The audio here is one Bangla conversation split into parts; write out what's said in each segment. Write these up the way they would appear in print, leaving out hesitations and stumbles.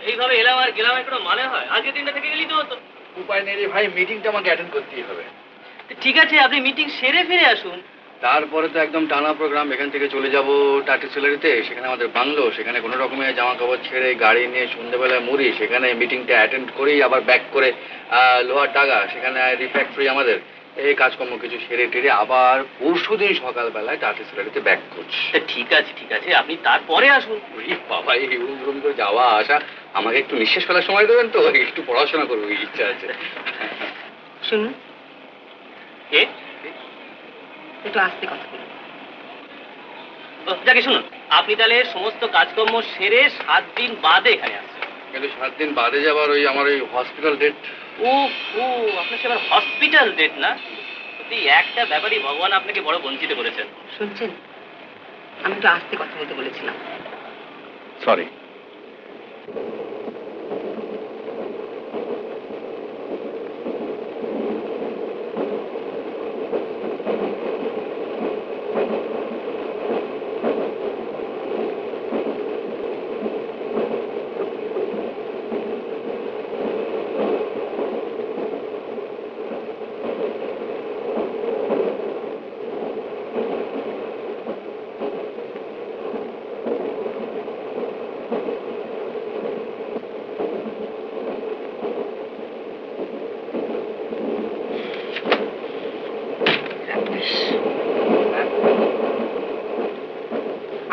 এইভাবে এলাম আর গেলাম কোনো মানে হয়? আজকে দিনটা থেকে গেলেই তো হতো। উপায় নেই রে ভাই, মিটিংটা আমাকে অ্যাটেন্ড করতেই হবে। ঠিক আছে, আপনি মিটিং সেরে ফিরে আসুন। তারপরে তো একদম টানা প্রোগ্রাম। এখান থেকে চলে যাব টাটি সেলারিতে, সেখানে আমাদের বাংলো, সেখানে কোনো রকমের জামা কাপড় ছেড়ে গাড়ি নিয়ে সন্ধ্যেবেলায় মুড়ি, সেখানে মিটিংটা অ্যাটেন্ড করেই আবার ব্যাক করে লোহার ডাগা, সেখানে রিফ্যাক্টরি আমাদের, এই কাজকর্ম কিছু সেরে টেরে আবার পরশুদিন সকালবেলায় টাটি সেলারিতে ব্যাক করছি। ঠিক আছে ঠিক আছে, আপনি তারপরে আসুন। বাবা, এই রুম করে যাওয়া আসা, আমাকে একটু নিঃশ্বাস ফেলার সময় দেবেন তো, একটু পড়াশোনা করবো ইচ্ছা আছে। শুনুন, কে? একটু আস্তে কথা বলুন। যাকে শুনুন, আপনি তাহলে সমস্ত কাজকর্ম সেরে 7 দিন বাদে এখানে আসছেন। কিন্তু 7 দিন বাদে যাবার ওই আমার ওই হসপিটাল ডেট। ও ও, আপনার সেবার হসপিটাল ডেট না? সত্যি একটা ব্যাপারই ভগবান আপনাকে বড় বঞ্চিত করেছেন। শুনছেন, আমি একটু আস্তে কথা বলতে বলেছিলাম। সরি।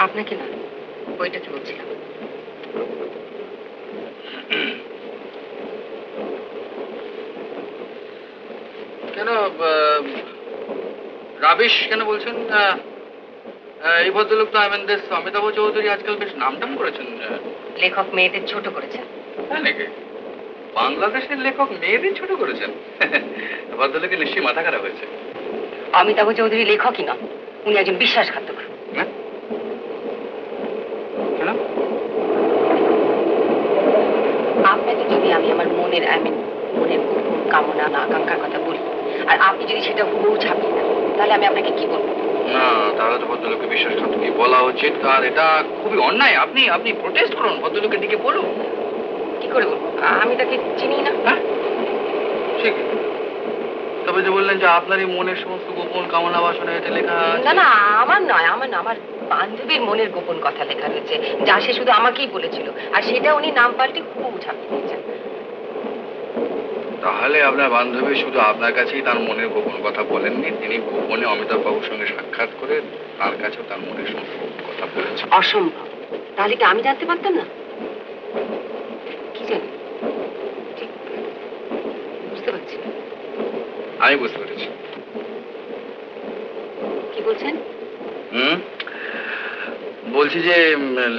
আপনাকে না, বইটাকে বলছিলাম। কেন রাবিশ কেন বলছেন? এই ভদ্রলোক তো দেশ অমিতাভ চৌধুরী আজকাল বেশ নামটাম করেছেন। লেখক মেয়েদের ছোট করেছেন। হ্যাঁ নাকি? বাংলাদেশের লেখক মেয়েদের ছোট করেছেন? ভদ্রলোকের নিশ্চয়ই মাথা খারাপ হয়েছে। অমিতাভ চৌধুরী লেখকই নন, উনি একজন বিশ্বাসঘাতক। হ্যাঁ? কেন? আপনাকে যদি আমি আমার মনের গোপন কামনা না আকাঙ্ক্ষার কথা বলি, আর আপনি যদি সেটা হুবহু ছাপিয়ে দেন, তাহলে আমি আপনাকে কি বলবো? না, তাহলে তো ভদ্রলোককে বিশ্বাসঘাতকই বলা উচিত, আর এটা খুবই অন্যায়। আপনি প্রোটেস্ট করুন, ভদ্রলোকের দিকে বলুন। কি করে বলবো? আমি তাকে চিনি না। হ্যাঁ, ঠিক। তবে যে বললেন যে আপনারই মনের সমস্ত গোপন কামনা বাসনা এতে লেখা আছে। না না, আমার নয়, আমার বান্ধবীর মনের গোপন কথা লেখা রয়েছে, যা সে শুধু আমাকেই বলেছিল, আর সেটা উনি নাম পাল্টে খুব ছাপিয়ে দিয়েছেন। তাহলে আপনার বান্ধবী শুধু আপনার কাছেই তার মনের গোপন কথা বলেননি, তিনি গোপনে অমিতাভ বাবুর সঙ্গে সাক্ষাৎ করে তার কাছেও তার মনের সমস্ত গোপন কথা বলেছেন। অসম্ভব। তাহলে কি আমি জানতে পারতাম না? কি জানি, ঠিক বুঝতে পারছি না। আমি বুঝতে পেরেছি। কি বলছেন? বলছি যে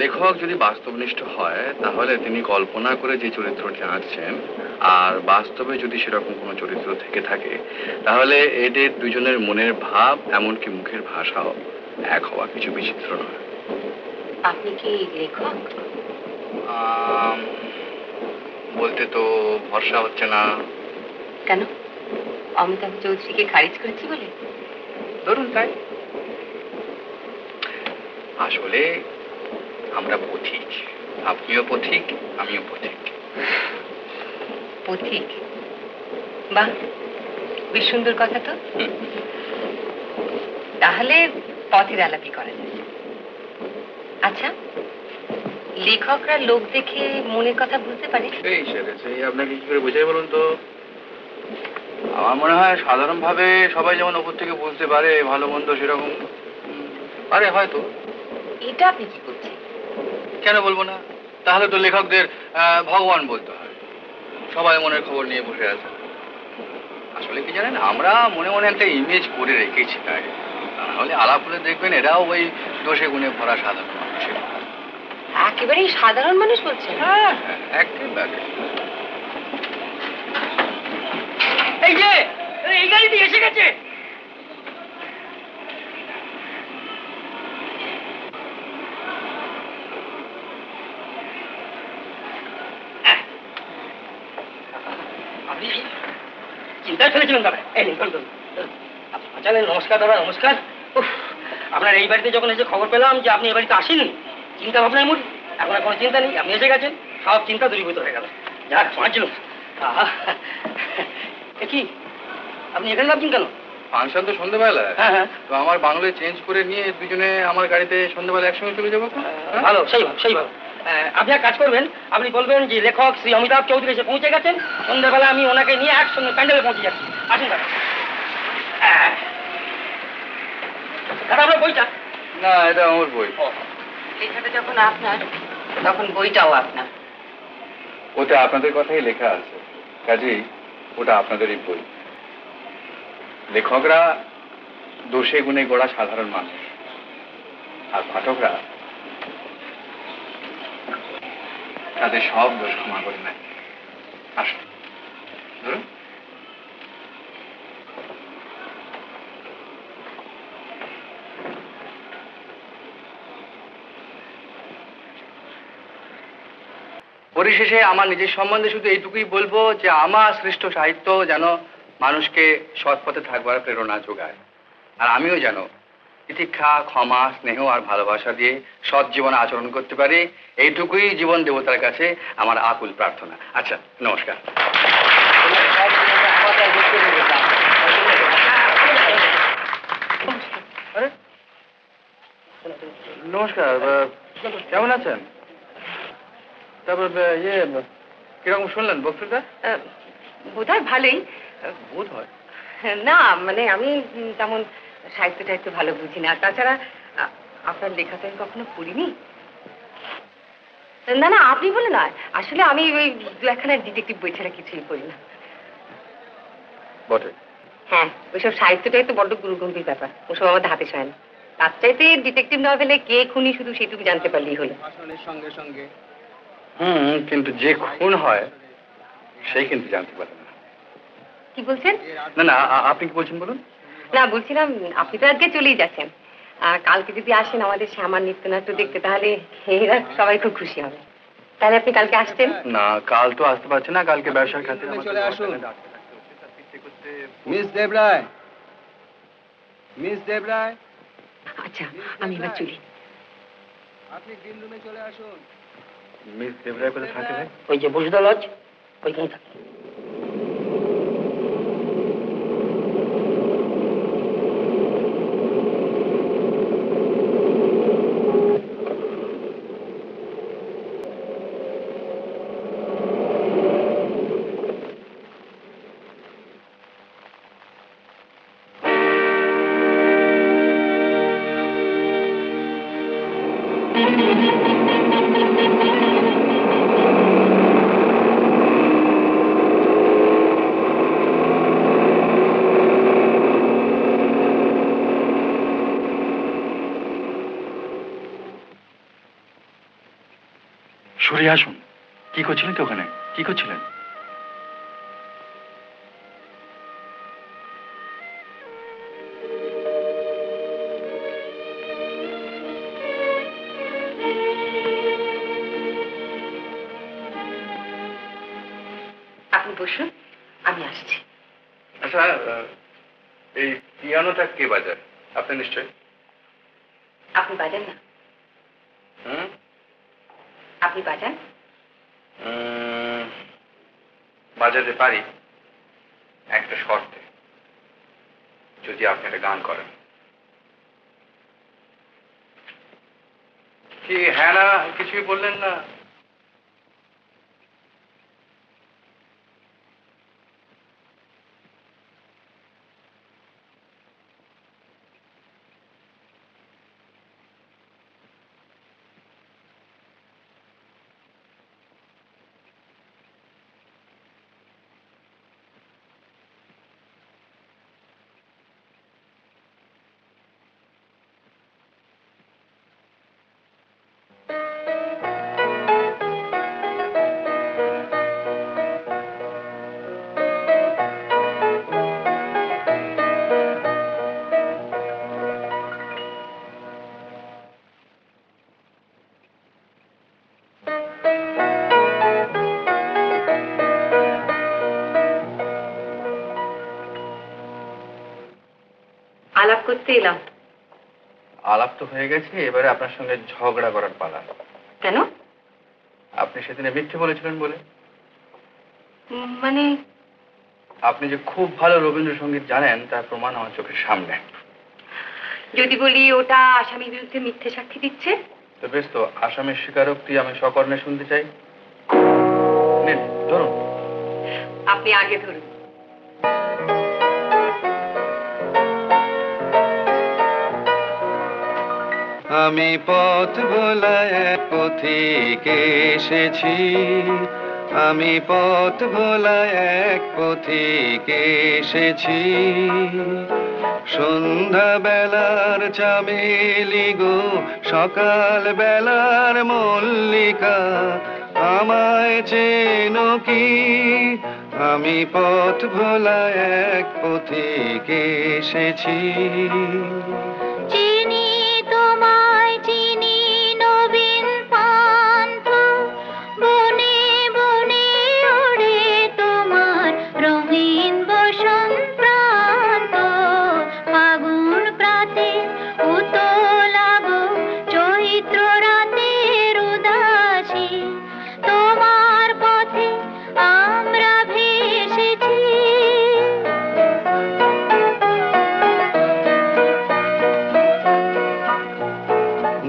লেখক যদি বাস্তবনিষ্ঠ হয়, তাহলে তিনি কল্পনা করে যে চরিত্রটি আঁকছেন, আর বাস্তবে যদি সেরকম কোনো চরিত্র থেকে থাকে, তাহলে এদের দুজনের মনের ভাব, এমনকি মুখের ভাষাও এক হওয়া কিছু বিচিত্র নয়। আপনি কি লেখক? বলতে তো ভরসা হচ্ছে না। কেন? অমিতাভ চৌধুরীকে খারিজ করেছি বলে? ধরুন তাই। আসলে আমরা পথিক, আপনিও পথিক, আমিও পথিক। পথিক? বাহ, বেশ সুন্দর কথা তো। তাহলে পথের আলাপি করা যায়। আচ্ছা, লেখকরা লোক দেখে মনের কথা বুঝতে পারে? এই সেরেছে, আপনাকে কি করে বোঝাই বলুন তো? আমার মনে হয় সাধারণভাবে সবাই যেমন ওপর থেকে বুঝতে পারে ভালো মন্দ, সেরকম পারে হয়তো। এটা আপনি কি বলছেন? কেন বলবো না? তাহলে তো লেখকদের ভগবান বলতে হয়। সবাই মনের খবর নিয়ে বসে আছে। আসলে কি জানেন, আমরা মনে মনে একটা ইমেজ করে রেখেছি, তাই নাহলে আলাপ হলে দেখবেন এরাও ওই দোষে গুণে ভরা সাধারণ মানুষ। একেবারেই সাধারণ মানুষ বলছেন? হ্যাঁ, একেবারে। এই যে এই গাড়িটি এসে গেছে। আপনি চিন্তায় ফেলেছিলেন দাদা। এই জানেন, নমস্কার দাদা, নমস্কার। আপনার এই বাড়িতে যখন এসে খবর পেলাম যে আপনি এই বাড়িতে আসেননি, চিন্তা ভাবনায় মুড়ি। এখন আর কোনো চিন্তা নেই, আপনি এসে গেছেন। সব চিন্তা দূরীভূত হয়ে গেল। যাক বাঁচলো। আহা, এ কি আপনি এখানে নামছেন কেন? ফাংশন তো সন্ধ্যেবেলা। হ্যাঁ হ্যাঁ, তো আমার বাংলো চেঞ্জ করে নিয়ে দুজনে আমার গাড়িতে সন্ধ্যেবেলা একসঙ্গে চলে যাবো তো? হ্যাঁ? ভালো, সেই ভালো, সেই ভালো। আপনি এক কাজ করবেন, আপনি বলবেন যে লেখক শ্রী অমিতাভ চৌধুরী এসে পৌঁছে গেছেন, সন্ধ্যাবেলা আমি ওনাকে নিয়ে একসঙ্গে প্যান্ডেলে পৌঁছে যাচ্ছি। আসুন দাদা। দাদা আপনার বইটা। না, এটা আমার বই। লেখাটা যখন আপনার তখন বইটাও আপনার। ওতে আপনাদের কথাই লেখা আছে, কাজেই ওটা আপনাদেরই বই। লেখকরা দোষে গুণে গড়া সাধারণ মানুষ, আর পাঠকরা তাদের সব দোষ ক্ষমা করে নেয়। আসুন ধরুন। পরিশেষে আমার নিজের সম্বন্ধে শুধু এইটুকুই বলবো যে আমার সৃষ্ট সাহিত্য যেন মানুষকে সৎ পথে থাকবার প্রেরণা যোগায়, আর আমিও যেন তিতিক্ষা, ক্ষমা, স্নেহ আর ভালোবাসা দিয়ে সৎ জীবনে আচরণ করতে পারি, এইটুকুই জীবন দেবতার কাছে আমার আকুল প্রার্থনা। আচ্ছা, নমস্কার। আরে, নমস্কার, কেমন আছেন? তারপর কিরকম শুনলেন বক্তৃতা? বোধহয় ভালোই। বোধ হয়। না মানে আমি তেমন সাহিত্যটা একটু ভালো বুঝি না, তাছাড়া আপনার লেখা তো আমি কখনো পড়িনি। না না, আপনি বলে নয়, আসলে আমি ওই দু একখানা ডিটেকটিভ বই ছাড়া কিছুই পড়ি না। বটে। হ্যাঁ, ওইসব সাহিত্যটাই তো বড্ড গুরুগম্ভীর ব্যাপার, ওসব আমাদের হাতে সয় না। তার চাইতে ডিটেকটিভ নভেলে কে খুনি শুধু সেটুকু জানতে পারলেই হলো। সঙ্গে সঙ্গে কিন্তু যে খুন হয় সেই কিন্তু জানতে পারে না। কি বলছেন? না না, আপনি কি বলছেন বলুন। না, বলছিলাম আপনি তো আজকে চলেই যাচ্ছেন, কালকে যদি আসেন আমাদের শ্যামার নৃত্যনাট্য দেখতে, তাহলে এরা সবাই খুব খুশি হবে। তাহলে আপনি কালকে আসছেন? না, কাল তো আসতে পারছি না, কালকে ব্যবসার খাতিরে চলে আসুন। মিস দেবরায়, মিস দেবরায়, আচ্ছা, আমি এবার চলি। আপনি গ্রিন রুমে চলে আসুন। মিস দেবরায় কোথায় থাকে ভাই? ওই যে বসুধা লজ, ওইখানে থাকে। সরে আসুন। কি করছিলেন তো ওখানে? কি করছিলেন? আপনি বসুন, আমি আসছি। আচ্ছা, এই পিয়ানোটা কে বাজায়? আপনি নিশ্চয়। আপনি বাজান না? হুম, আপনি বাজান? বাজাতে পারি একটা শর্তে, যদি আপনি একটা গান করেন। কি হ্যাঁ না কিছুই বললেন না? আলাপ করতে এলাম। আলাপ তো হয়ে গেছে, এবারে আপনার সঙ্গে ঝগড়া করার পালা। কেন? আপনি সেদিনে মিথ্যে বলেছিলেন বলে। মানে আপনি যে খুব ভালো রবীন্দ্রসঙ্গীত জানেন তার প্রমাণ আমার চোখের সামনে। যদি বলি ওটা আসামির বিরুদ্ধে মিথ্যে সাক্ষী দিচ্ছে? তো বেশ, তো আসামের স্বীকারোক্তি আমি সকর্ণে শুনতে চাই। নিন, ধরুন। আপনি আগে ধরুন। আমি পথ ভোলা এক পথিক এসেছি, আমি পথ ভোলা এক পথিক এসেছি। সন্ধ্যা বেলার চামেলি গো, সকাল বেলার মল্লিকা, আমায় চেনো কি? আমি পথ ভোলা এক পথিক এসেছি। চিনি তোমায় চিনি নবীন পান্থ, বনে বনে ওড়ে তোমার রঙিন বসন্ত। ফাগুন প্রাতে উতলাগো চৈত্র রাতের উদাসী, তোমার পথে আমরা ভেসেছি।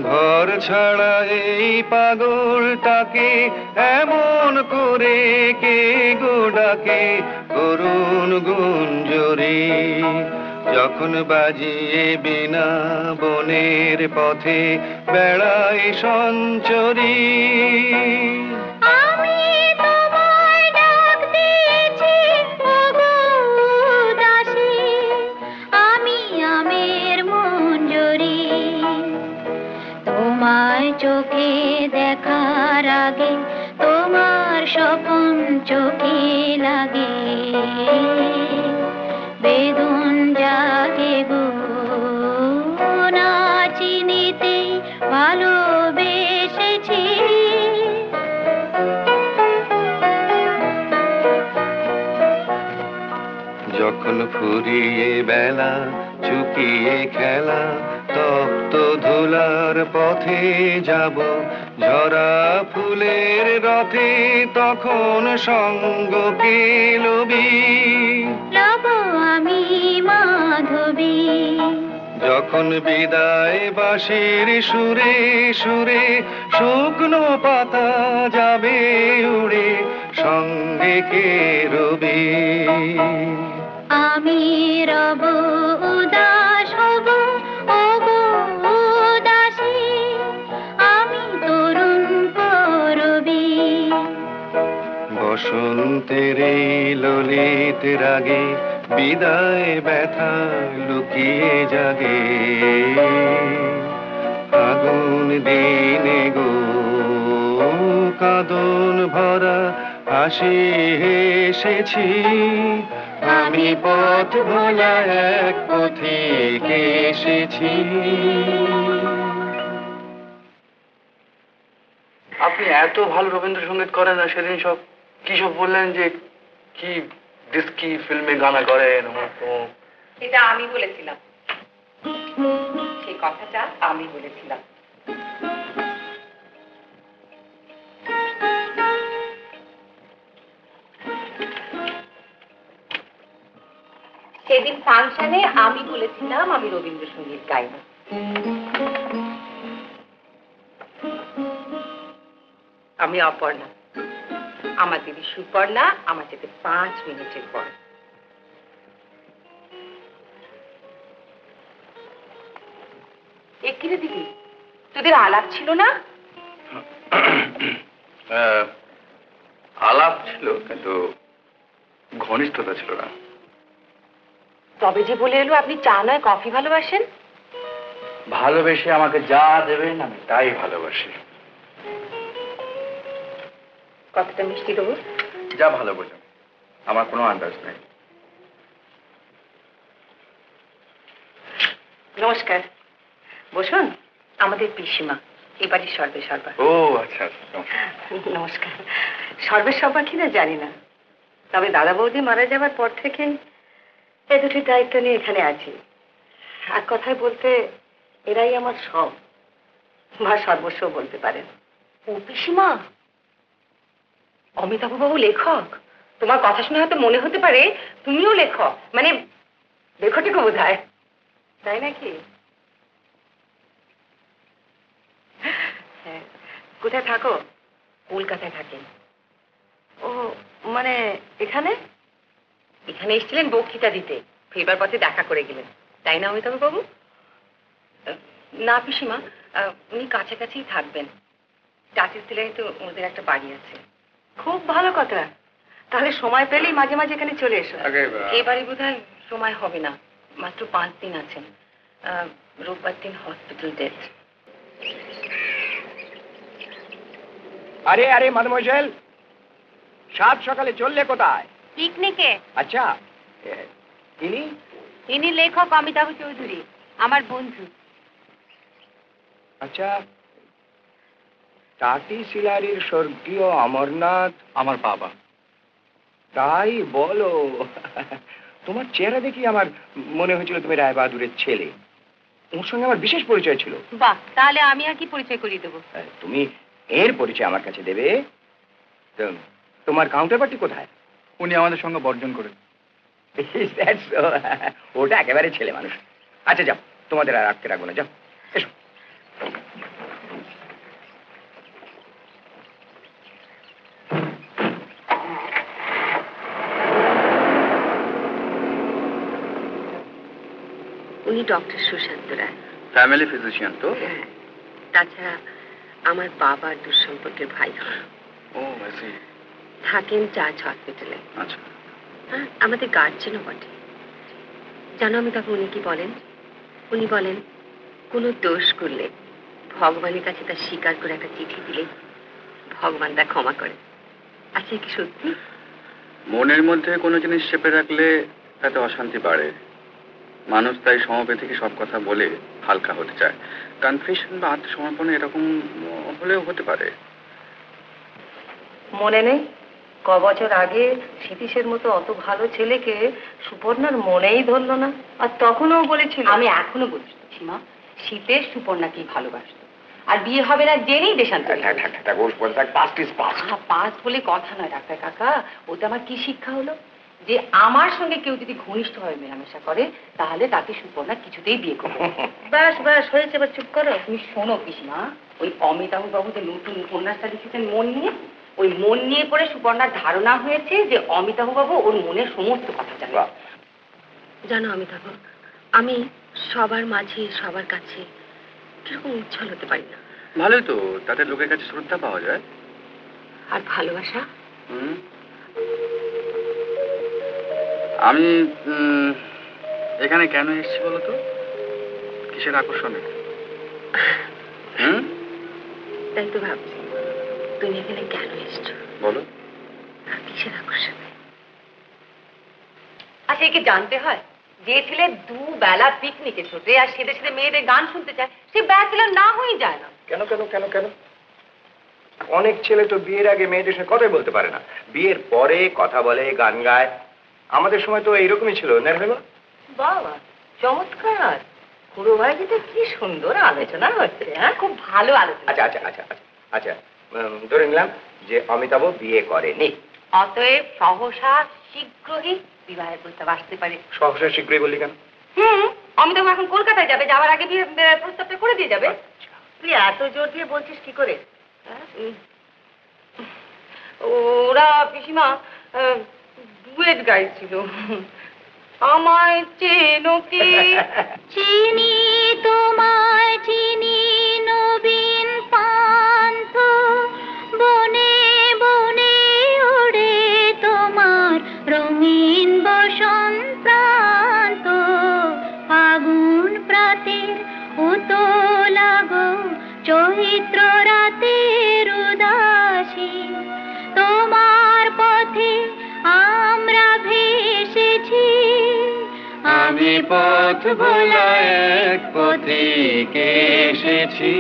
ঘর ছাড়া এই পাগলটাকে এমন করে কে গো ডাকে করুণ গুঞ্জরি, যখন বাজিয়ে বিনা বনের পথে বেড়াই সঞ্চরী। আমি তোমায় ডাক দিয়েছি ওগো দাসী, আমি আমের মঞ্জরি। তোমায় চোখে দেখার আগে তোমার স্বপন চোখে লাগে, বেদন জাগে গো না চিনিতে ভালোবেসেছি। যখন ফুরিয়ে বেলা চুকিয়ে খেলা, তপ্ত ধুলার পথে যাব ঝরা ফুলের রথে, তখন সঙ্গ কে লবি? লব আমি মাধবী। যখন বিদায় বাঁশির সুরে সুরে শুকনো পাতা যাবে উড়ে, সঙ্গে কে রবি? আমি রব উদাস হব ওগো উদাসী, আমি তরুণ করবি। বসন্তের এই ললিত রাগে বিদায় ব্যথা লুকিয়ে জাগে, আগুন দিনে গো কাঁদন ভরা হাসি হেসেছি। আমি পথ ভোলা এক পথিক এসেছি। আপনি এত ভালো রবীন্দ্রসঙ্গীত করেন না, সেদিন সব কি সব বললেন যে কি ডিস্কি ফিল্মে গানা করেন অমুক তমুক। এটা আমি বলেছিলাম, সেই কথাটা আমি বলেছিলাম। সেদিন ফাংশনে আমি বলেছিলাম আমি রবীন্দ্রসঙ্গীত গাই না। আমি অপর্ণা, আমার দিদি সুপর্ণা, আমার যেতে 5 মিনিটের পর। একিরে দিদি, তোদের আলাপ ছিল না? আলাপ ছিল কিন্তু ঘনিষ্ঠতা ছিল না। তবে যে বলে এলো আপনি চা নয় কফি ভালোবাসেন। ভালোবেসে আমাকে যা দেবেন আমি তাই ভালোবাসি। কতটা মিষ্টি দেবো? যা ভালো বোঝেন, আমার কোনো আন্দাজ নেই। নমস্কার, বসুন। আমাদের পিসিমা, এবারই সর্বেসর্বা। ও আচ্ছা, নমস্কার। সর্বেসর্বা কিনা জানি না, তবে দাদা বৌদি মারা যাবার পর থেকে এই দুটির দায়িত্ব নিয়ে এখানে আছি। এক কথায় বলতে এরাই আমার সব, বা সর্বস্ব বলতে পারেন। ও পিসিমা, অমিতাভ বাবু লেখক? তোমার কথা শুনে হয়তো মনে হতে পারে তুমিও লেখক, মানে লেখকটিকে বোঝায়, তাই নাকি? হ্যাঁ। কোথায় থাকো? কলকাতায় থাকি। ও মানে এখানে এখানে এসেছিলেন বক্তৃতা দিতে, ফেরবার পথে দেখা করে গেলেন, তাই না অমিতাভ বাবু? না পিসিমা, উনি কাছাকাছিই থাকবেন। টাটির সিলাই তো ওদের একটা বাড়ি আছে। খুব ভালো কথা, তাহলে সময় পেলেই মাঝে মাঝে এখানে চলে এসো। এবারে বোধহয় সময় হবে না, মাত্র 5 দিন আছেন। রোববার দিন হসপিটাল ডেট। আরে আরে মাদমোজেল, সাত সকালে চললে কোথায়? পিকনিকে। আচ্ছা, ইনি ইনি লেখক অমিতাভ চৌধুরী, আমার বন্ধু। আচ্ছা, টাটি সিলারির স্বর্গীয় অমরনাথ আমার বাবা। তাই বলো? তোমার চেহারা দেখি আমার মনে হয়েছিল তুমি রায় বাহাদুরের ছেলে। ওর সঙ্গে আমার বিশেষ পরিচয় ছিল। বাহ, তাহলে আমি আর কি পরিচয় করিয়ে দেবো? তুমি এর পরিচয় আমার কাছে দেবে। তো তোমার কাউন্টার পার্টি কোথায়? উনি আমাদের সঙ্গে বর্জন করেন। ওটা একেবারে ছেলে মানুষ। আচ্ছা যাও, তোমাদের আর রাখতে রাখবো না, যাও এসো। উনি ডক্টর সুশান্ত রায়। ফ্যামিলি ফিজিশিয়ান তো? হ্যাঁ, তাছাড়া আমার বাবার দুঃসম্পর্কের ভাই হন। ও আচ্ছা। থাকেন চার্চ হসপিটালে। আচ্ছা। হ্যাঁ, আমাদের গার্জেনও বটে। জানো আমি তখন উনি কি বলেন? উনি বলেন কোনো দোষ করলে ভগবানের কাছে তা স্বীকার করে একটা চিঠি দিলে ভগবান তা ক্ষমা করে। আচ্ছা কি সত্যি? মনের মধ্যে কোনো জিনিস চেপে রাখলে তাতে অশান্তি বাড়ে। মানুষ তাই সমবেথীকে সব কথা বলে হালকা হতে চায়। কনফিউশন বা আত্মসমর্পণ এরকম হলেও হতে পারে। মনে নেই ক বছর আগে সতীশের মতো অত ভালো ছেলেকে সুপর্ণার মনেই ধরলো না, আর তখনও বলেছিল। আমি এখনো বলছি সীমা, শীতের সুপর্ণাকেই ভালোবাসতো, আর বিয়ে হবে না জেনেই দেশান্তরী। পাস বলে কথা নয় ডাক্তার কাকা, ওতে আমার কি শিক্ষা হলো যে আমার সঙ্গে কেউ যদি ঘনিষ্ঠভাবে মেলামেশা করে তাহলে তাকে সুপর্ণা কিছুতেই বিয়ে করবে। ব্যাস ব্যাস হয়েছে, এবার চুপ করো। তুমি শোনো পিসিমা, ওই অমিতাভ বাবু যে নতুন উপন্যাসটা লিখেছেন মন নিয়ে, ওই মন নিয়ে পড়ে সুপর্ণার ধারণা হয়েছে যে অমিতাভ বাবু ওর মনের সমস্ত কথা জানে। জানো অমিতাভ, আমি সবার মাঝে সবার কাছে কিরকম উচ্ছল হতে পারি না। ভালোই তো, তাদের লোকের কাছে শ্রদ্ধা পাওয়া যায়। আর ভালোবাসা? আমি এখানে কেন এসেছি বলো তো? কিসের আকর্ষণে? তাই তো ভাবছি তুমি এখানে কেন এসছো। বলো। আর কিসের আকর্ষণে? আচ্ছা একে জানতে হয় যে ছেলে দুবেলা পিকনিকে ছোটে আর সেদের সাথে মেয়েদের গান শুনতে চায়, সে ব্যাচেলর না হয়ে যায় না। কেন কেন কেন কেন? অনেক ছেলে তো বিয়ের আগে মেয়েদের সঙ্গে কথাই বলতে পারে না, বিয়ের পরে কথা বলে, গান গায়। আমাদের সময় তো এইরকমই ছিল না ভেবা? বাবা চমৎকার, খুড়ো ভাইজিতে কি সুন্দর আলোচনা হচ্ছে। হ্যাঁ, খুব ভালো আলোচনা। আচ্ছা আচ্ছা আচ্ছা আচ্ছা আচ্ছা, ধরে নিলাম যে অমিতাভ বিয়ে করেনি। অতএব সহসা শীঘ্রই বিবাহের প্রস্তাব আসতে পারে। সহসা শীঘ্রই বললি কেন? অমিতাভ এখন কলকাতায় যাবে, যাওয়ার আগে বিয়ে প্রস্তাবটা করে দিয়ে যাবে। তুই এত জোর দিয়ে বলছিস কি করে? ওরা পিসিমা ডুয়েট গাইছিল, আমায় চেনো কি? চিনি তোমায় চিনি নবীন পান্থ, বনে বনে ওড়ে তোমার রঙিন বসন্তান্ত, ফাগুন প্রাতের উতলাগো চৈত্র রাতের উদাসী, তোমার পথে আমরা ভেসেছি। আমি পথ ভোলা এক পথিকে এসেছি।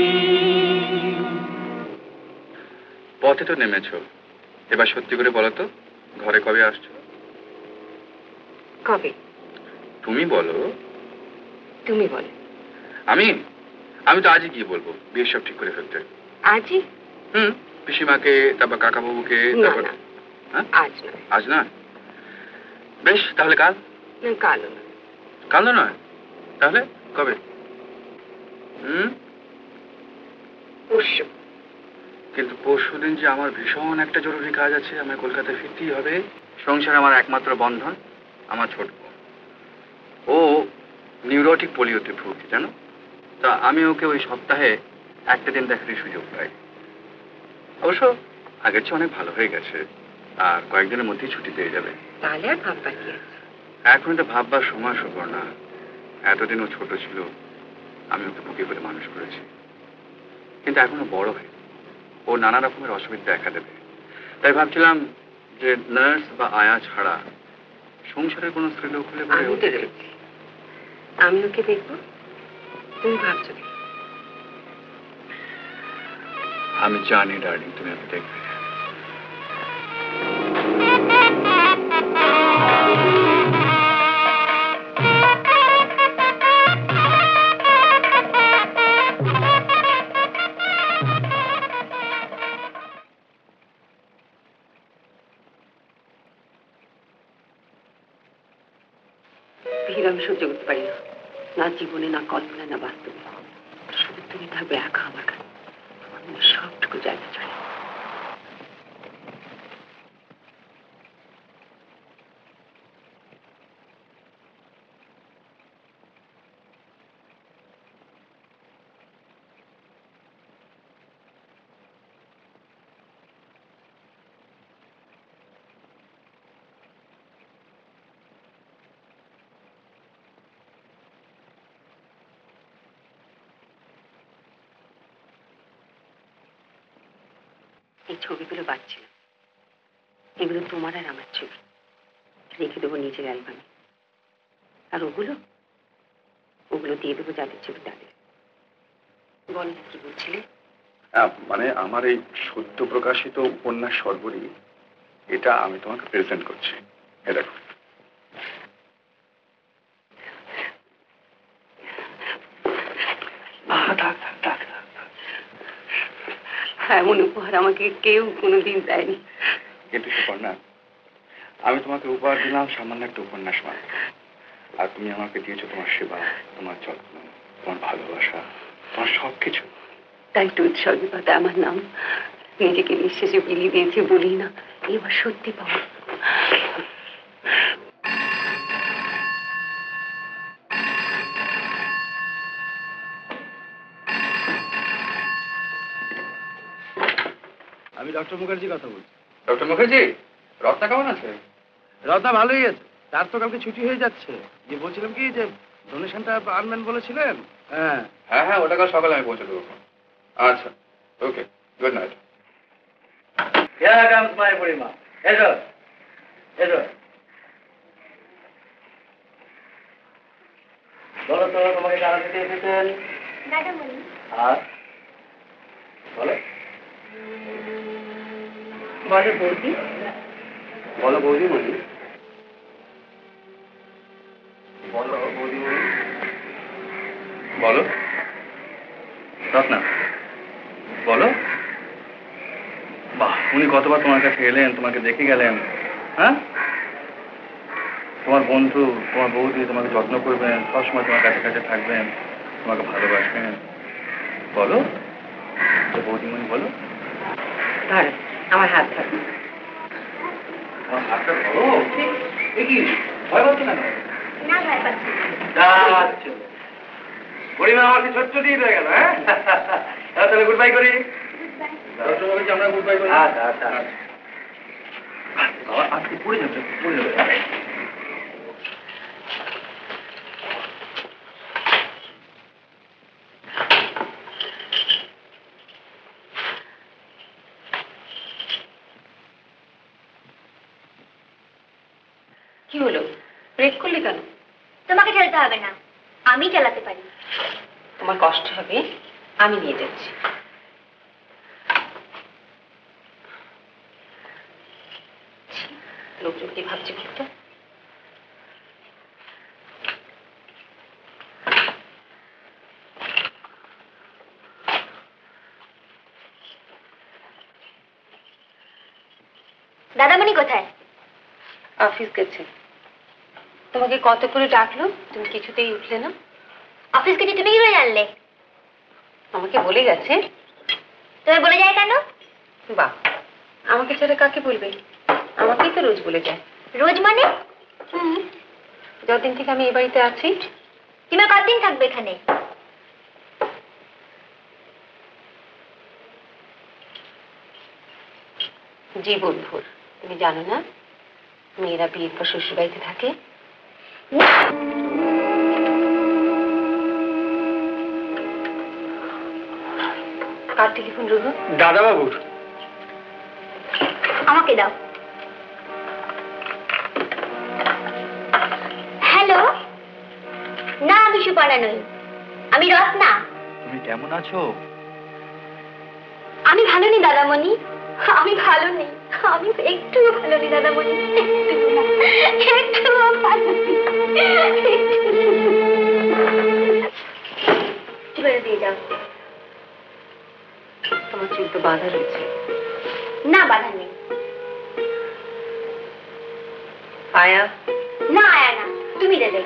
পথে তো নেমেছো, এবার সত্যি করে বলো তো, ঘরে কবে আসছো? কবে? তুমি বলো। তুমি বলো। আমি তো আজই গিয়ে বলবো বিয়ের সব ঠিক করে ফেলতে। আজই? পিসিমাকে, তারপর কাকাবাবুকে, না তারপর না, হ্যাঁ আজ নয়। আজ না? বেশ, তাহলে কাল? কালও না। কাল নয়? তাহলে কবে? পরশু। কিন্তু পরশুদিন যে আমার ভীষণ একটা জরুরি কাজ আছে, আমায় কলকাতায় ফিরতেই হবে। সংসার আমার একমাত্র বন্ধন, আমার ছোট বোন। ও নিউরোটিক পোলিওতে ভুগছে জানো। তা আমি ওকে ওই সপ্তাহে একটা দিন দেখারই সুযোগ পাই। অবশ্য আগের চেয়ে অনেক ভালো হয়ে গেছে, আর কয়েকদিনের মধ্যেই ছুটি পেয়ে যাবে। তাহলে আর ভাববার কি আছে? এখন তো ভাববার সময় সুবর না। এতদিন ও ছোট ছিল, আমি ওকে বুকে করে মানুষ করেছি। কিন্তু এখনো বড় হয়ে ও নানা রকমের অসুবিধা দেখা দেবে। তাই ভাবছিলাম যে নার্স বা আয়া ছাড়া সংসারের কোনো স্ত্রীলোক হলে পরে আমি তো রয়েছি, আমি ওকে দেখবো। তুমি ভাবছো কি? আমি জানি ডার্লিং, তুমি ওকে দেখবে। ভিড় আমি সহ্য করতে পারি না, না জীবনে, না কল্পনা, না বাস্তবে। শুধু তুমি থাকবে একা আমার কাছে, আমার মনে সবটুকু জায়গা চলে। এই ছবিগুলো বাঁচছিল, এগুলো তোমার আর আমার ছবি, রেখে দেবো নিজের অ্যালবামে। আর ওগুলো ওগুলো দিয়ে দেবো যাদের ছবি তাদের। বল না, কি বলছিলে? মানে আমার এই সদ্য প্রকাশিত উপন্যাস সর্বরী, এটা আমি তোমাকে প্রেজেন্ট করছি। এ দেখো। এমন উপহার আমাকে কেউ কোনোদিন দেয়নি। কিন্তু সুপর্ণা, আমি তোমাকে উপহার দিলাম সামান্য একটা উপন্যাস মাত্র, আর তুমি আমাকে দিয়েছো তোমার সেবা, তোমার যত্ন, তোমার ভালোবাসা, তোমার সবকিছু। তাই তো উৎসর্গী পাতা আমার নাম। নিজেকে নিঃশেষে বিলিয়ে দিয়েছি বলি না, এবার সত্যি পাওয়া। আমি ডক্টর মুখার্জি কথা বলছি। ডক্টর মুখার্জি, রত্না কেমন আছে? রত্না ভালোই আছে, তার তো কালকে ছুটি হয়ে যাচ্ছে। যে বলছিলাম কি, যে ডোনেশনটা আনবেন বলেছিলেন। হ্যাঁ হ্যাঁ হ্যাঁ, ওটা কাল সকালে আমি পৌঁছে দেবো। আচ্ছা, okay, good night. Here comes my Parima. এসো এসো, বলো তো তোমাকে কারা দিতে এসেছেন? আর বলো বলো বৌদি। বলো বৌদিমণি, বলো বৌদিমণি, বলো রত্না, বলো। বাহ, উনি কতবার তোমার কাছে এলেন, তোমাকে দেখে গেলেন। হ্যাঁ, তোমার বন্ধু, তোমার বৌদি তোমাকে যত্ন করবেন, সবসময় তোমার কাছে কাছে থাকবেন, তোমাকে ভালোবাসবেন। বলো বৌদিমণি, বলো। ধরো আমার হাত ধরো। আমার হাতটা ধরো। এ কি, ভয় পাচ্ছ না? না ভয় পাচ্ছি পরিমা আমাকে ছোট্ট দিয়ে হয়ে গেল। হ্যাঁ, তাহলে গুড বাই করি। আমরা গুড বাই করি। আচ্ছা আচ্ছা। আজকে পড়ে যাবে, পড়ে যাবে। কি হলো, ব্রেক করলে কেন? তোমাকে ঠেলতে হবে না, আমি চালাতে পারি। তোমার কষ্ট হবে, আমি নিয়ে যাচ্ছি। লোকজন কি ভাবছে বলতো? দাদামণি কোথায়? অফিস গেছে। তোমাকে কত করে ডাকলো, তুমি কিছুতেই উঠলে না। অফিস গেছে তুমি কি করে জানলে? আমাকে বলে গেছে। তুমি বলে যায় কেন? বাহ, আমাকে ছেড়ে কাকে বলবে? আমাকেই তো রোজ বলে যায়। রোজ মানে? যতদিন থেকে আমি এই বাড়িতে আছি। তুমি আর কতদিন থাকবে এখানে? জীবন ভোর। তুমি জানো না মেয়েরা বিয়ের পর শ্বশুর বাড়িতে থাকে? কার টেলিফোন রুনু? দাদাবাবুর। আমাকে দাও। হ্যালো, না আমি সুপর্ণা নই, আমি রত্না। তুমি কেমন আছো? আমি ভালো নেই দাদামণি, আমি ভালো নেই, আমি একটুও ভালো নেই দাদামণি, একটুও ভালো নেই। চলে দিয়ে যাও। তোমার চোখ তো বাধা রয়েছে। না বাধা নেই। আয়া? না আয়া না, তুমি দেবে।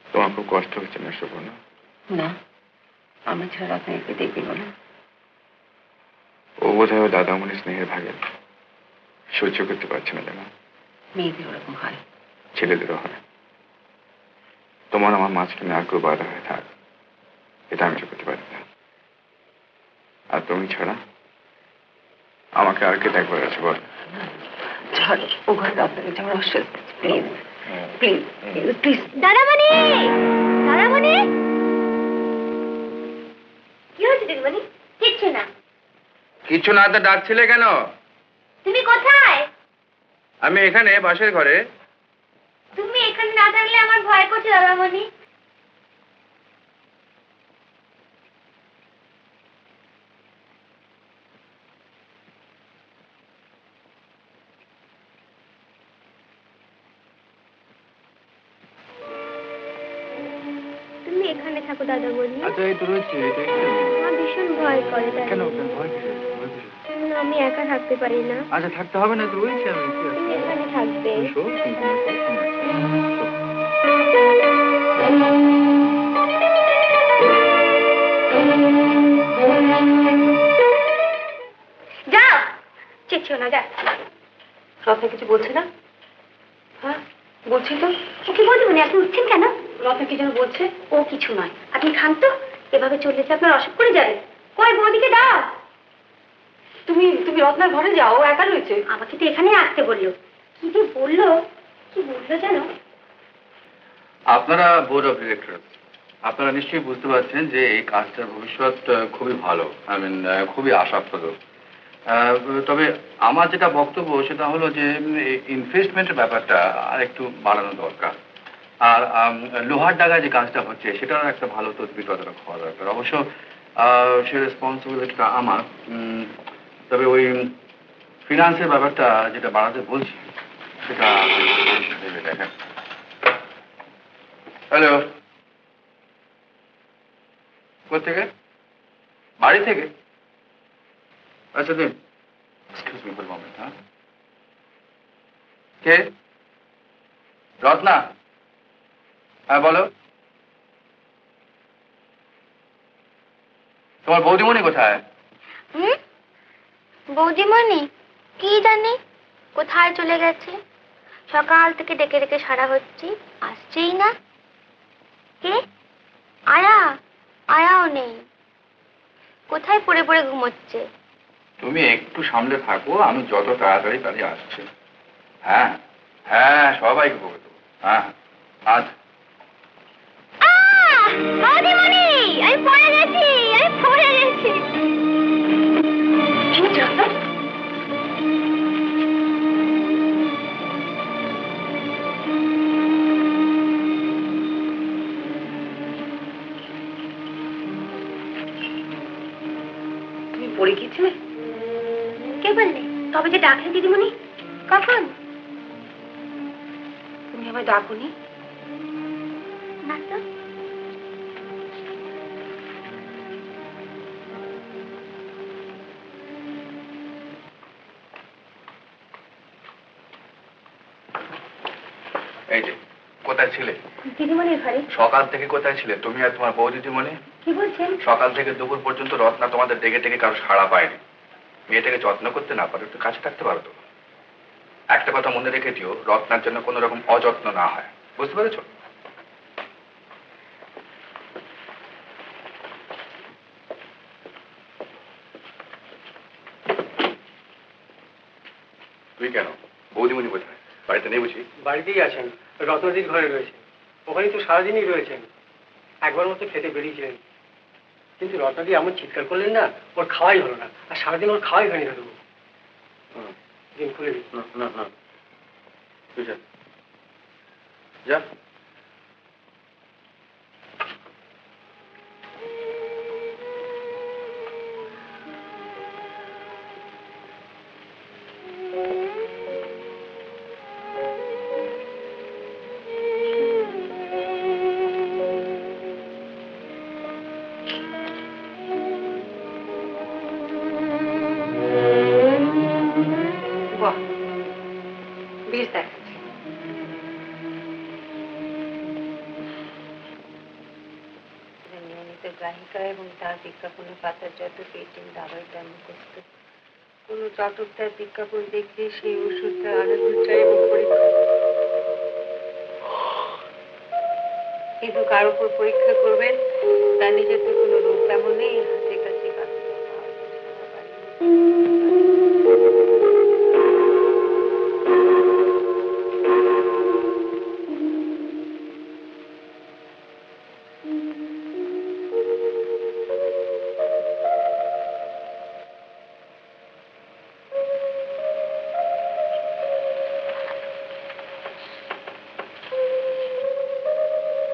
তোমার খুব কষ্ট হচ্ছে না সুপর্ণা? না, আমার ছাড়া আপনাকে দেখবে বলো। ও বোধহয় দাদামণি স্নেহের ভাগের সহ্য করতে পারছে না জানো। মেয়েদের ওরকম হয়, ছেলেদেরও হয়। তোমার আমার মাঝখানে আগ্রহ বাধা হয়ে থাক, এটা আমি করতে পারি না। আর তুমি ছাড়া আমাকে আর কে দেখবার আছে বল? ছাড়ো, ও ঘরে আপনাকে যাওয়ার অসুখ। Please please please. দাদামণি, দাদামণি, কি হয়েছে দিদিমণি? কিচ্ছু না। কিছু না তো ডাকছিলে কেন? তুমি কোথায়? আমি এখানে পাশের ঘরে। তুমি এখানে না থাকলে আমার ভয় করছে দাদামণি। তুমি এখানে থাকো দাদামণি। আচ্ছা এই তো রয়েছে। আমার ভীষণ ভয় করে দাদা। কেন ভয় কিসের? আমি একা থাকতে পারি না। আচ্ছা থাকতে হবে না, তো রয়েছে আমি। তুমি এখানে থাকবে। যাও, চেঁচিও না, যা। রত্না কিছু বলছে না? হ্যাঁ বলছি তো। ও কি বলছি মানে আপনি উঠছেন কেন? রত্না কি যেন বলছে। ও কিছু নয়, আপনি খান তো। এভাবে চললে যে আপনার অসুখ করে যাবে। কই বৌদিকে দাও। রত্নার ঘরে যাও, ও একা রয়েছে। আমাকে তো এখানেই আসতে বললো। কি যে বললো, কি বললো জানো? আপনারা বোর্ড অফ ডিরেক্টর, আপনারা নিশ্চয়ই বুঝতে পারছেন যে এই কাজটার ভবিষ্যৎ খুবই ভালো, আই মিন খুবই আশাপ্রদ। তবে আমার যেটা বক্তব্য সেটা হলো যে ইনভেস্টমেন্টের ব্যাপারটা আর একটু বাড়ানো দরকার। আর লোহার ডাগায় যে কাজটা হচ্ছে সেটার একটা ভালো তদবির তদারক হওয়া দরকার। অবশ্য সে রেসপন্সিবিলিটিটা আমার, তবে ওই ফিনান্সের ব্যাপারটা যেটা বাড়াতে বলছি সেটা ভেবে দেখেন। হ্যালো, কোথেকে? বাড়ি থেকে? আচ্ছা দিন, এক্সকিউজ মি ফর মোমেন্ট। হ্যাঁ, কে? রত্না? হ্যাঁ বলো। তোমার বৌদিমণি কোথায়? বৌদিমণি কি জানি কোথায় চলে গেছে। সকাল থেকে ডেকে ডেকে সারা হচ্ছে, আসছেই না। কে? আয়া? আয়াও নেই, কোথায় পড়ে পড়ে ঘুমোচ্ছে। তুমি একটু সামলে থাকো, আমি যত তাড়াতাড়ি তাড়ি আসছি। হ্যাঁ হ্যাঁ, সবাইকে বলে দেবো। হ্যাঁ আজ বৌদিমণি আমি পড়ে গেছি, আমি পড়ে গেছি। তুমি পড়ে গিয়েছিলে? কে বললে? তবে যে ডাকলে দিদিমণি। কখন? তুমি আমায় ডাকোনি? না তো। এই যে কোথায় ছিলে? দিদিমণির ঘরে। সকাল থেকে কোথায় ছিলে তুমি আর তোমার বউ দিদিমণি? কি বলছেন? সকাল থেকে দুপুর পর্যন্ত রত্না তোমাদের ডেকে ডেকে কারো সাড়া পায়নি। মেয়েটাকে যত্ন করতে না পারো, একটু কাছে থাকতে পারো তো। একটা কথা মনে রেখে দিও, রত্নার জন্য কোনো রকম অযত্ন না হয়, বুঝতে পেরেছ? তুই কেন? বৌদিমণি কোথায়? বাড়িতে নেই বুঝি? বাড়িতেই আছেন, রত্নজির ঘরে রয়েছেন। ওখানেই তো সারাদিনই রয়েছেন। একবার মতো খেতে বেরিয়েছিলেন, কিন্তু রত্নাদি এমন চিৎকার করলেন না, ওর খাওয়াই হলো না। আর সারাদিন ওর খাওয়াই হয়নি দাদু। দিন খুলে দিন। না না না, তুই যা যা। বাহ, বেশ দেখাচ্ছে। নিয়মিত গ্রাহিকা এবং তার বিজ্ঞাপনের পাতার যত পেটেন্ট দাবার দাম মুখস্থ। কোনো চটক তার বিজ্ঞাপন দেখলে সেই ওষুধটা আলাদা চাই এবং পরীক্ষা, কিন্তু কার উপর পরীক্ষা করবেন তার নিজের তো কোনো রোগ তেমন নেই। হাতে কাছে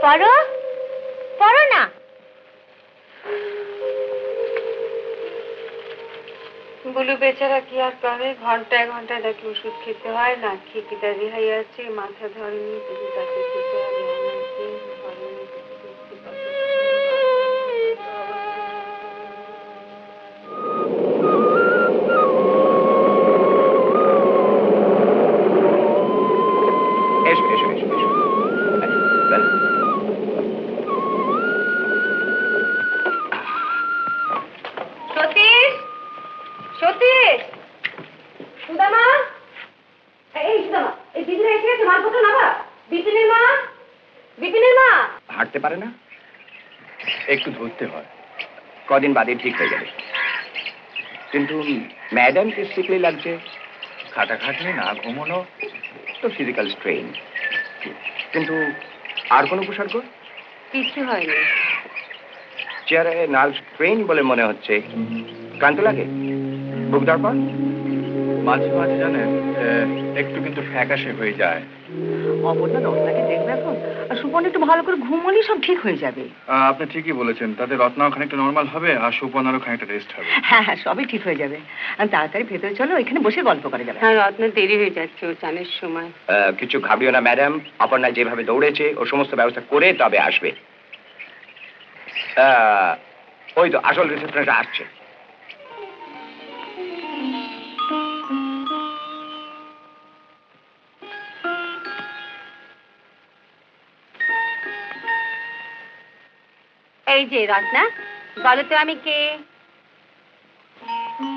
পড়ো পড়ো না। বুলু বেচারা কি আর করে, ঘন্টায় ঘন্টায় নাকি ওষুধ খেতে হয়, না খেয়ে কি তার রেহাই আছে? মাথা ধরেনি, বুঝি তাকে খেতে হবে। এসো এসো এসো এসো। সতীশ, সতীশ, সুদামা, এই সুদামা, এই দিদিরা এসে গেছে, মালপত্র নাবা। বিপিনের মা, বিপিনের মা। হাঁটতে পারে না, একটু ধরতে হয়, কদিন বাদে ঠিক হয়ে যাবে। কিন্তু ম্যাডামকে সিকলি লাগছে, খাটাখাটনি, না ঘুমানো, তো ফিজিক্যাল স্ট্রেইন। কিন্তু আর কোনো উপসর্গ? কিছু হয়নি। চেয়ারে নার্ভ স্ট্রেইন বলে মনে হচ্ছে। ক্লান্ত লাগে? বুক দরকার? মাঝে মাঝে জানেন একটু কিন্তু ফ্যাকাশে হয়ে যায়। অপর্ণা রত্নাকে দেখবে এখন, আর সুপর্ণ একটু ভালো করে ঘুমোলেই সব ঠিক হয়ে যাবে। আপনি ঠিকই বলেছেন, তাদের রত্নাও খানিকটা নর্মাল হবে আর সুপর্ণারও খানিকটা রেস্ট হবে। হ্যাঁ হ্যাঁ, সবই ঠিক হয়ে যাবে। আর তাড়াতাড়ি ভেতরে চলো, এখানে বসে গল্প করা যাবে। হ্যাঁ, রত্নার দেরি হয়ে যাচ্ছে, ও চানের সময়। কিছু ঘাবড়িও না ম্যাডাম, অপর্ণা যেভাবে দৌড়েছে ও সমস্ত ব্যবস্থা করে তবে আসবে। ওই তো আসল রিসেপশনটা আসছে। এই যে রত্না, বলো তো আমি কে?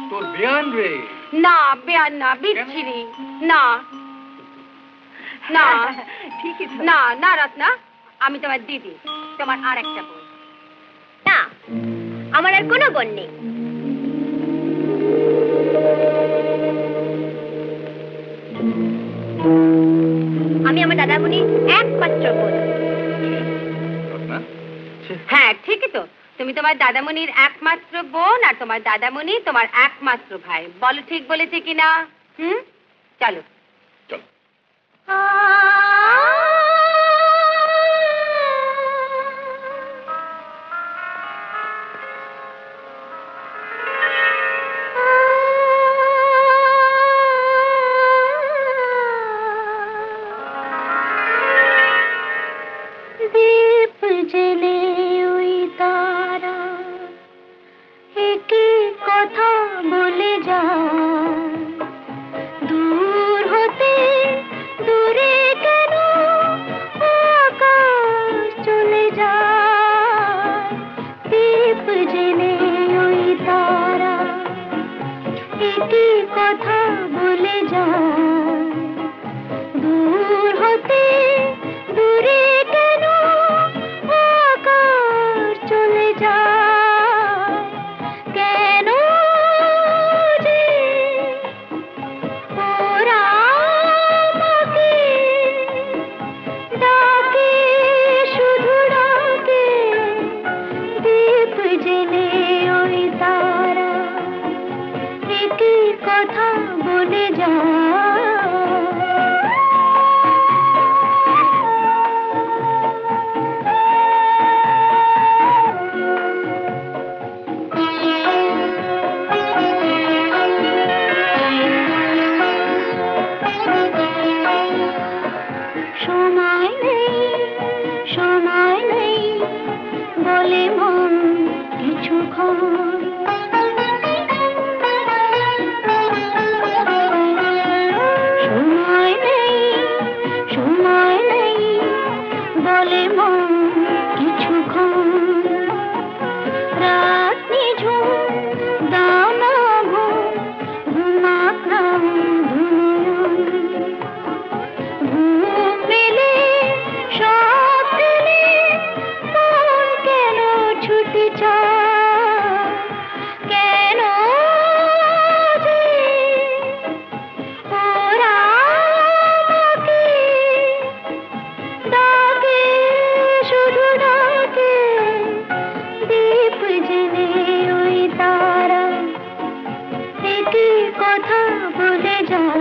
তোর বিয়ান রে। না বেয়ান না, বিচ্ছিরি না। না ঠিকই না না রত্না, আমি তোমার দিদি, তোমার আর একটা বোন। না, আমার আর কোনো বোন নেই। আমি আমার দাদামণির একমাত্র বোন। রত্না, হ্যাঁ ঠিকই তো, তুমি তোমার দাদামণির একমাত্র বোন, আর তোমার দাদামণি তোমার একমাত্র ভাই। বলো ঠিক বলেছে কিনা? চলো চল। दीप जले ওই তারা একই কথা বলে যায়, দূর হতে দূরে কেন আকাশ চলে যায়। দীপ জেলে ওই তারা একই কথা বলে যায়, দূর হতে দূরে কেন আকাশ চলে যায়। কেন যে ওরা আমাকে ডাকে, শুধু ডাকে। দীপ জেলে ওই তারা একই কথা বলে যায়। সময় নেই, সময় নেই বলে মন কিছুক্ষণ। সময় নেই, সময় নেই বলে মন কিছুক্ষণ। রাত নিঝুম দানা ঘুম, ঘুমাক না ঘুম, ঘুম পেলে সব পেলে মন কেন ছুটে যায়। কেন যে ওরা আমাকে ডাকে, শুধু ডাকে। দীপ জেলে ওই তারা একই কথা বলে যায়।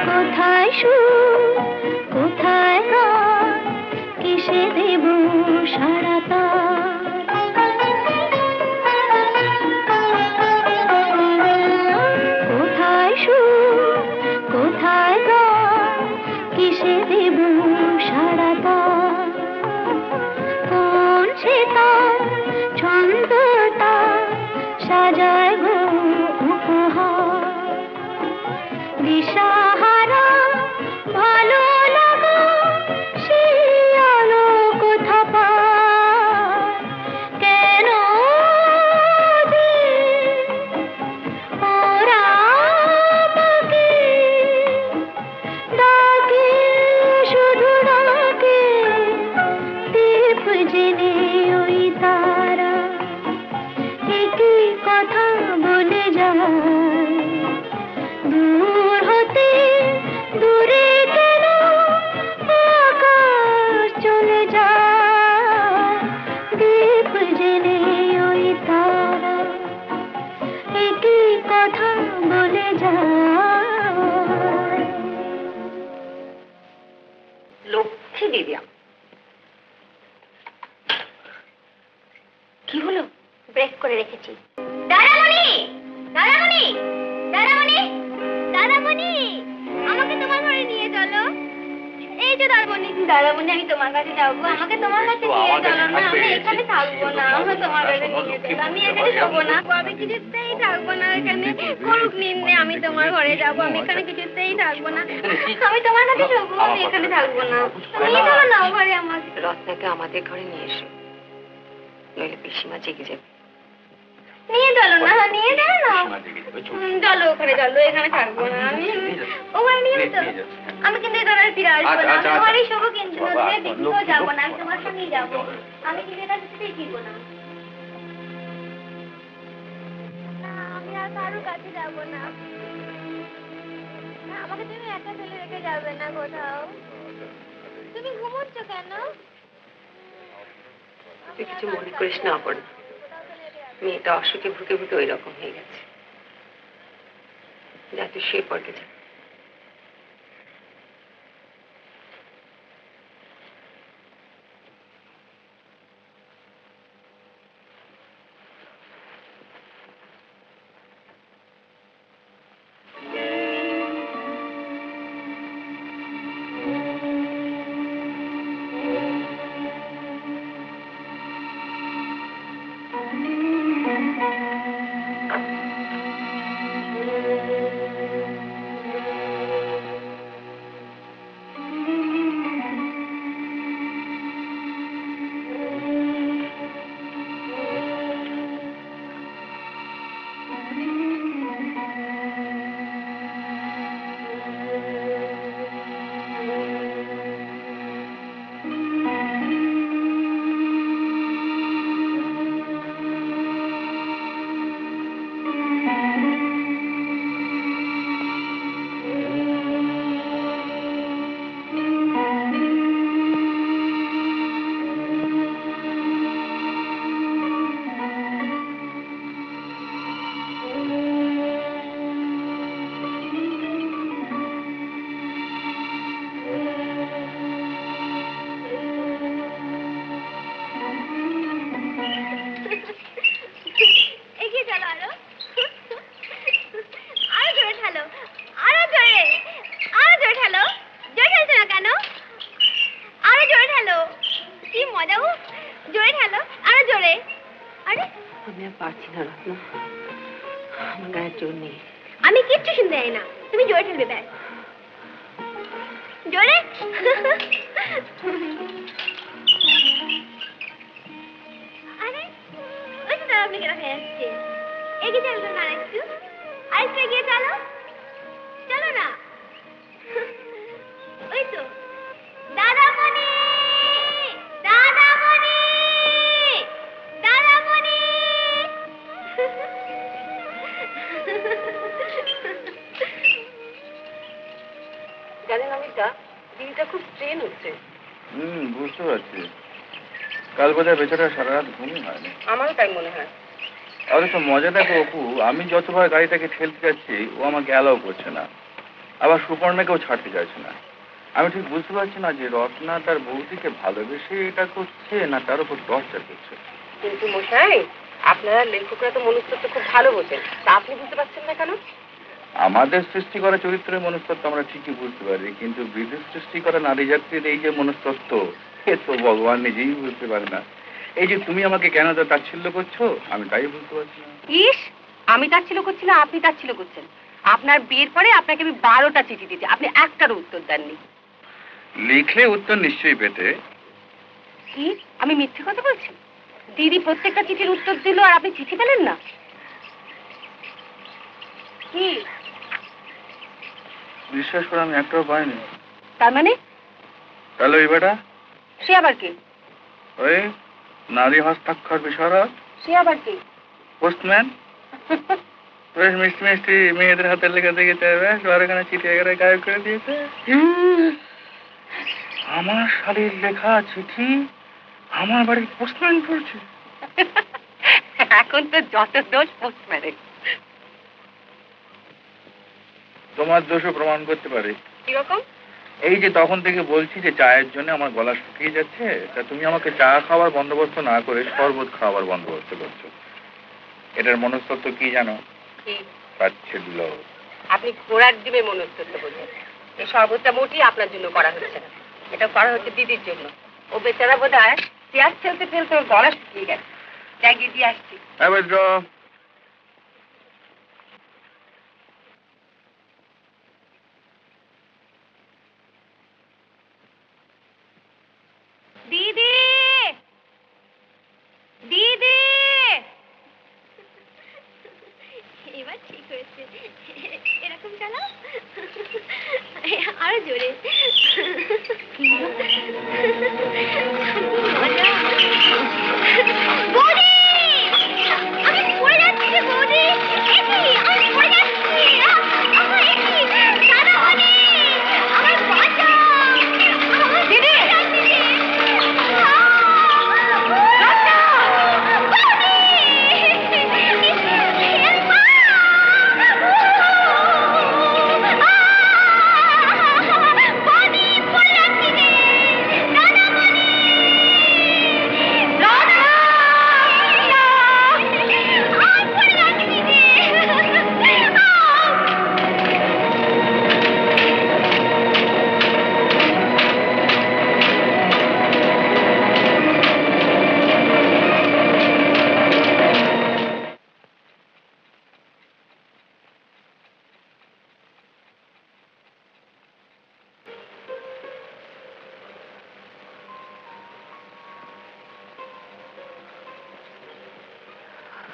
কোথায় সুর, কোথায় গান, কিসে দেব সারা তার। লক্ষ্মী দিদি কি হলো? ব্রেক করে রেখেছি। দাদামণি, দাদামণি, দাদামণি, দাদামণি, আমাকে তোমার ঘরে নিয়ে চলো। এই যে দাদামণি, দাদামণি, আমি তোমার কাছে যাবো, আমাকে তোমার কাছে নিয়ে চলো না। আমি এখানে থাকবো না, আমার তোমার কাছে নিয়ে চলো। আমি এখানে শোবো না, আমি কিছুতেই থাকবো না এখানে। করুক নিন্দে, আমি তোমার ঘরে যাবো, আমি এখানে কিছুতেই থাকবো না। আমি তোমার কাছে শোবো, আমি এখানে থাকবো না। নিয়ে চলো না ঘরে আমাকে। রত্নাকে আমাদের ঘরে নিয়ে এসো, নইলে পিসিমা জেগে যাবে। নিয়ে চলো না, নিয়ে চলো না। চলো ওখানে, চলো, এখানে থাকবো না আমি। ওখানে নিয়ে চলো। আমি কিন্তু এখানে ফিরে আসবো না, আমি ঘরেই শোবো, কিন্তু দিদিও যাবো না, আমি তোমার সঙ্গেই যাবো। আমি কিন্তু এটা কিছুতেই ফিরবো না। আমি আর কারোর কাছে যাবো না। আমাকে তুমি একা ফেলে রেখে যাবে না কোথাও। তুমি ঘুমোচ্ছ কেন? তুই কিছু মনে করিস না অপর্ণা, মেয়েটা অসুখে ভুকে ভুকে ওই রকম হয়ে গেছে। যা তুই শুয়ে পড়তে যা। আমি আর পারছি না রত্না, আমার গায়ের জোর নেই। আমি কিচ্ছু শুনতে চাই না, তুমি জোরে ঠেলবে ব্যাস। জোরে। আরে ওই তো দাদা আপনাকে রাখা যাচ্ছে। এগিয়ে চলো না একটু, আরেকটু এগিয়ে চলো, চলো না। ওই তো দাদামণি, দাদামণি, দাদামণি। জানেন অমিতা, দিনটা খুব স্ট্রেন হচ্ছে। বুঝতে পারছি। কাল বোধহয় বেচারা সারা রাত ঘুমই হয়নি। আমারও তাই মনে হয়। তাহলে তো মজা দেখো অপু, আমি যতবার গাড়িটাকে ঠেলতে যাচ্ছি ও আমাকে অ্যালাউ করছে না, আবার সুপর্ণাকেও ছাড়তে চাইছে না। আমি ঠিক বুঝতে পারছি না যে রত্না তার বৌদিকে ভালোবেসে এটা করছে না তার উপর টর্চার করছে। কিন্তু মশাই, আপনারা লেখকরা তো মনুষ্যত্ব খুব ভালো বোঝেন, তা আপনি বুঝতে পারছেন না কেন? আমাদের সৃষ্টি করা চরিত্রের মনস্তত্ব আমরা ঠিকই বুঝতে পারি, কিন্তু বিদেশ সৃষ্টি করা নারী জাতির এই যে মনস্তত্ব, এ তো ভগবান নিজেই বুঝতে পারে না। এই যে তুমি আমাকে কেন তাচ্ছিল্য করছো, আমি তাই বুঝতে পারছি না। ইস, আমি তাচ্ছিল্য করছি না, আপনি তাচ্ছিল্য করছেন। আপনার বিয়ের পরে আপনাকে আমি 12টা চিঠি দিতে, আপনি একটারও উত্তর দেননি। লিখলে উত্তর নিশ্চয়ই পেতে। কি, আমি মিথ্যে কথা বলছি? দিদি প্রত্যেকটা চিঠির উত্তর দিল আর আপনি চিঠি পেলেন না? কি বিশ্বাস করে আমি একটাও পাইনি। তার মানে? তাহলে ওই বেটা? সে আবার কি? ওই নারী হস্তাক্ষর বিশারদ। সে আবার কি? পোস্টম্যান। বেশ মিষ্টি মিষ্টি মেয়েদের হাতে লেখা দেখে চাইবে, ঘরে চিঠি এগারে গায়েব করে দিয়েছে। আমার শালীর লেখা চিঠি আমার বাড়ির পোস্টম্যান পড়ছে। এখন তো যত দোষ পোস্টম্যানের। তোমার দোষও প্রমাণ করতে পারে। কিরকম? এই যে তখন থেকে বলছি যে চায়ের জন্য আমার গলা শুকিয়ে যাচ্ছে, তা তুমি আমাকে চা খাওয়ার বন্দোবস্ত না করে শরবত খাওয়ার বন্দোবস্ত করছো। এটার মনস্তত্ব কি জানো? কি? তাচ্ছিল্য। আপনি ঘোড়ার ডিমে মনস্তত্ব বোঝেন। এই শরবতটা মোটেই আপনার জন্য করা হচ্ছে না, এটা করা হচ্ছে দিদির জন্য। ও বেচারা বোধ হয় চেয়ার ফেলতে ফেলতে ওর গলা শুকিয়ে গেছে। যাই গিয়ে দিয়ে আসছি। দিদি, দিদি, এবার ঠিক হয়েছে, এরকম চালাও, আরো জোরে। বৌদি, আমি পড়ে যাচ্ছি রে বৌদি, আমি পড়ে যাচ্ছি, দাদা বৌদি, আমার বাঁচাও, দিদি,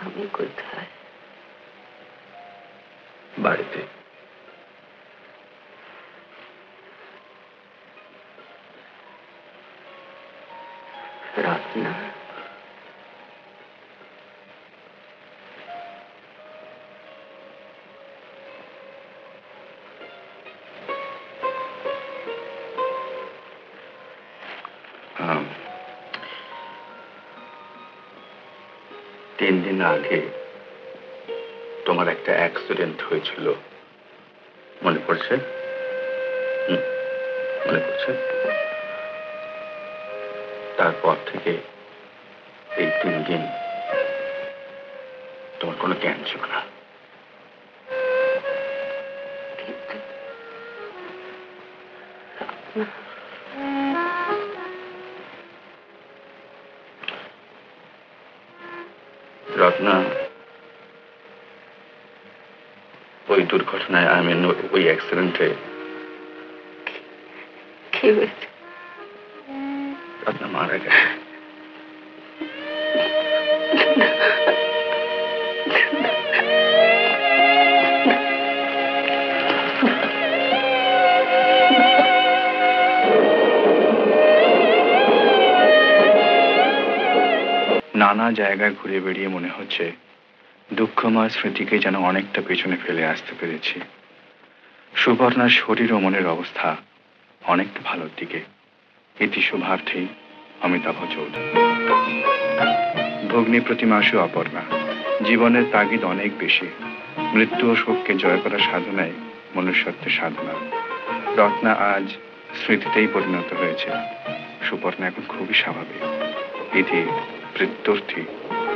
আমি কোথায়? বাড়িতে। রত্না, তিন দিন আগে তোমার একটা অ্যাক্সিডেন্ট হয়েছিল, মনে পড়ছে? মনে পড়ছে? তারপর থেকে এই 3 দিন তোমার কোনো জ্ঞান ছিল না। রত্না, ওই দুর্ঘটনায় ওই অ্যাক্সিডেন্টে কি হয়েছে? রত্না মারা গেছে। নানা জায়গায় ঘুরে বেড়িয়ে মনে হচ্ছে দুঃখময় স্মৃতিকে যেন অনেকটা পেছনে ফেলে আসতে পেরেছি। সুবর্ণার শরীর ও মনের অবস্থা অনেকটা ভালোর দিকে। ইতি শুভার্থী, অমিতাভ চৌধুরী। ভগ্নী প্রতিমাসু অপর্ণা। জীবনের তাগিদ অনেক বেশি। মৃত্যু ও শোককে জয় করার সাধনায় মনুষ্যত্বের সাধনা। রত্না আজ স্মৃতিতেই পরিণত হয়েছে। সুবর্ণা এখন খুবই স্বাভাবিক। ইতি প্রত্যর্থী,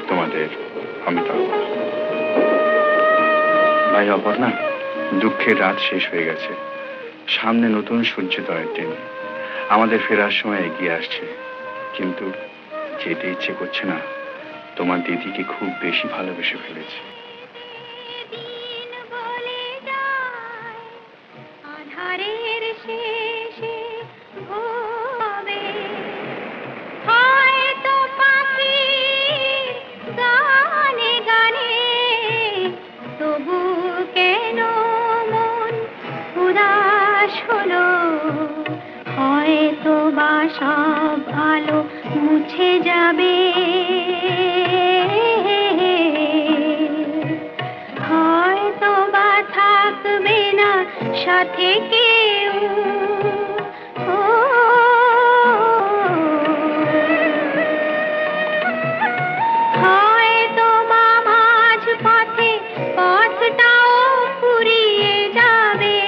তোমাদের অমিতাভ। ভাই অপর্ণা, দুঃখের রাত শেষ হয়ে গেছে। সামনে নতুন সূর্যোদয়ের দিন। আমাদের ফেরার সময় এগিয়ে আসছে, কিন্তু যেতে ইচ্ছে করছে না। তোমার দিদিকে খুব বেশি ভালোবেসে ফেলেছে। আধারের শেষে হবে হয়তো পাখি গানে গানে, তবু কেন মন উদাস হলো, হয়তো বা সব আলো মুছে যাবে, হয়তো বা থাকবে না সাথে কেউ। হয়তো বা মাঝ পথে পথটাও ফুরিয়ে যাবে,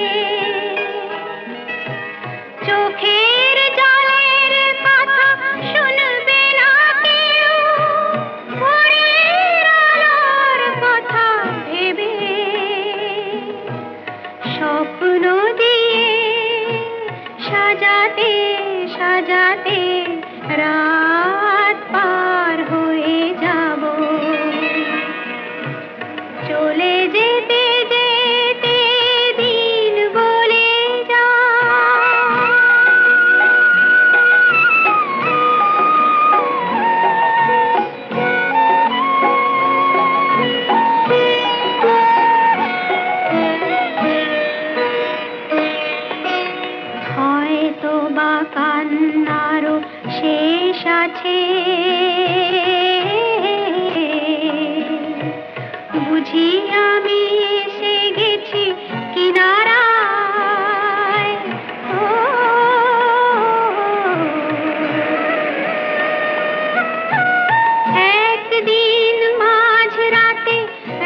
চলে যেতে যেতে দিন বলে হয়তো বা কান্নারও শেষ আছে, বুঝি আমি এসে গেছি কিনারায়। একদিন মাঝ রাতে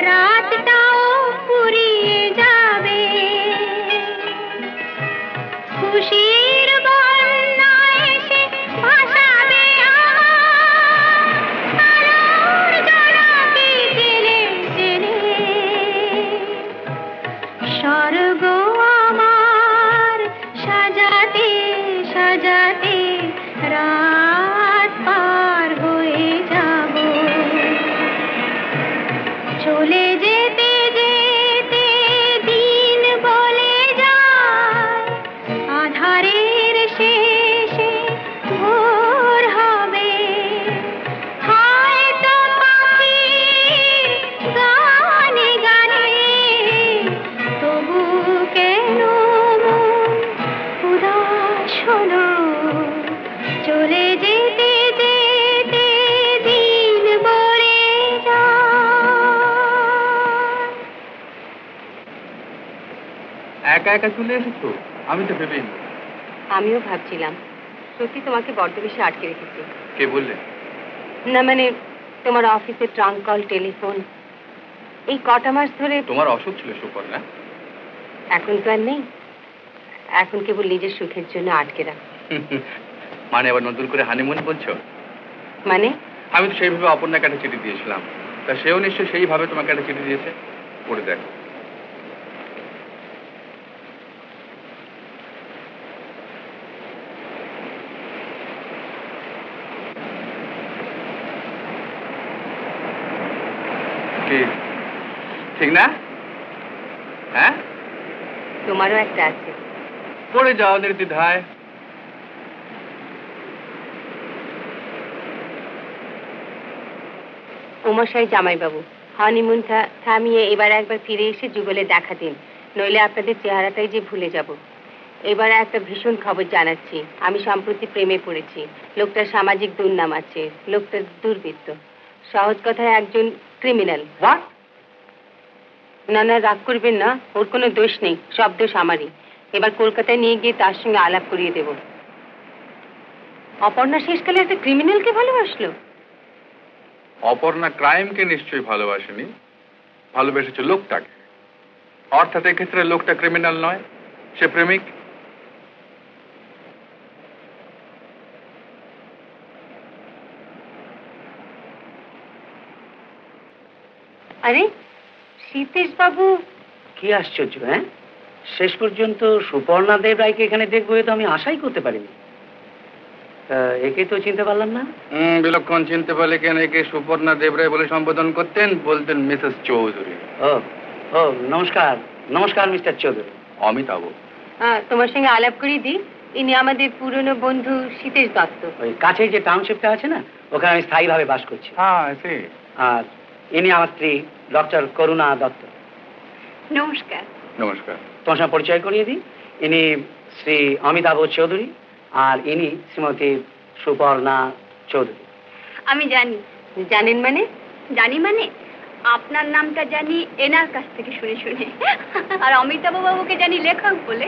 রাতটাও ফুরিয়ে যাবে, খুশির বন্যা এসে ভাসাবে আলোর জোনাকি জেলে জেলে। স্বর্গ আমার সাজাতে সাজাতে রাত পার হয়ে যাব। চলে যেতে যেতে দিন বলে যায়, আধারের শেষে ভোর হবে। হয়তো পাখির গানে গানে তবু কেন মন উদাস হলো। চলে যেতে যেতে দিন বলে যায়। একা একা চলে এসেছো? আমি তো ভেবেই নি। আমিও ভাবছিলাম সত্যি তোমাকে বড্ড বেশি আটকে রেখেছি। কে বললে? না মানে তোমার অফিসের ট্রাঙ্ক কল, টেলিফোন, এই কটা মাস ধরে। তোমার অসুখ ছিল সুপর্ণা? এখন তো আর নেই, এখন কেবল নিজের সুখের জন্য আটকে রাখ। মানে আবার নতুন করে হানিমুন বলছো? মানে আমি তো সেইভাবে অপর্ণাকে একটা চিঠি দিয়েছিলাম, তা সেও নিশ্চয়ই সেইভাবে তোমাকে একটা চিঠি দিয়েছে। পড়ে দেখো। কি ঠিক না? হ্যাঁ, তোমারও একটা আছে। পড়ে যাও নির্দ্বিধায়। ওমশাই জামাইবাবু, হানিমুনটা থামিয়ে এবার একবার ফিরে এসে যুগলে দেখা দিন, নইলে আপনাদের চেহারাটাই যে ভুলে যাব। এবার একটা ভীষণ খবর জানাচ্ছি, আমি সম্প্রতি প্রেমে পড়েছি। লোকটার সামাজিক দুর্নাম আছে, লোকটা দুর্বৃত্ত, সহজ কথায় একজন ক্রিমিনাল। হোয়াট? না না, রাগ করবেন না, ওর কোনো দোষ নেই, সব দোষ আমারই। এবার কলকাতায় নিয়ে গিয়ে তার সঙ্গে আলাপ করিয়ে দেব। অপর্ণা শেষকালে একটা ক্রিমিনালকে ভালোবাসলো? অপর্ণা ক্রাইমকে নিশ্চয়ই ভালোবাসেনি, ভালোবেসেছে লোকটাকে। অর্থাৎ এক্ষেত্রে লোকটা ক্রিমিনাল নয়, সে প্রেমিক। আরে সীতেশ বাবু, কি আশ্চর্য! হ্যাঁ, শেষ পর্যন্ত সুপর্ণা দেব রায়কে এখানে দেখবো এ তো আমি আশাই করতে পারিনি। একে তো চিনতে পারলাম না। বিলক্ষণ চিনতে পারলে কেন? একে সুপর্ণা দেবরায় বলে সম্বোধন করতেন, বলতেন মিসেস চৌধুরী। ও ও, নমস্কার নমস্কার মিস্টার চৌধুরী। অমিতাভ। তোমার সঙ্গে আলাপ করিয়ে দিই, ইনি আমাদের পুরনো বন্ধু সীতেশ দত্ত। ওই কাছেই যে টাউনশিপটা আছে না, ওখানে আমি স্থায়ীভাবে বাস করছি। হ্যাঁ, আর ইনি আমার স্ত্রী ডক্টর করুণা দত্ত। নমস্কার। নমস্কার। তোমার সঙ্গে পরিচয় করিয়ে দিই, ইনি শ্রী অমিতাভ চৌধুরী, আর ইনি শ্রীমতী সুপর্ণা চৌধুরী। আমি জানি। জানেন মানে? জানি মানে আপনার নামটা জানি এনার কাছ থেকে শুনে শুনে, আর অমিতাভ বাবুকে জানি লেখক বলে।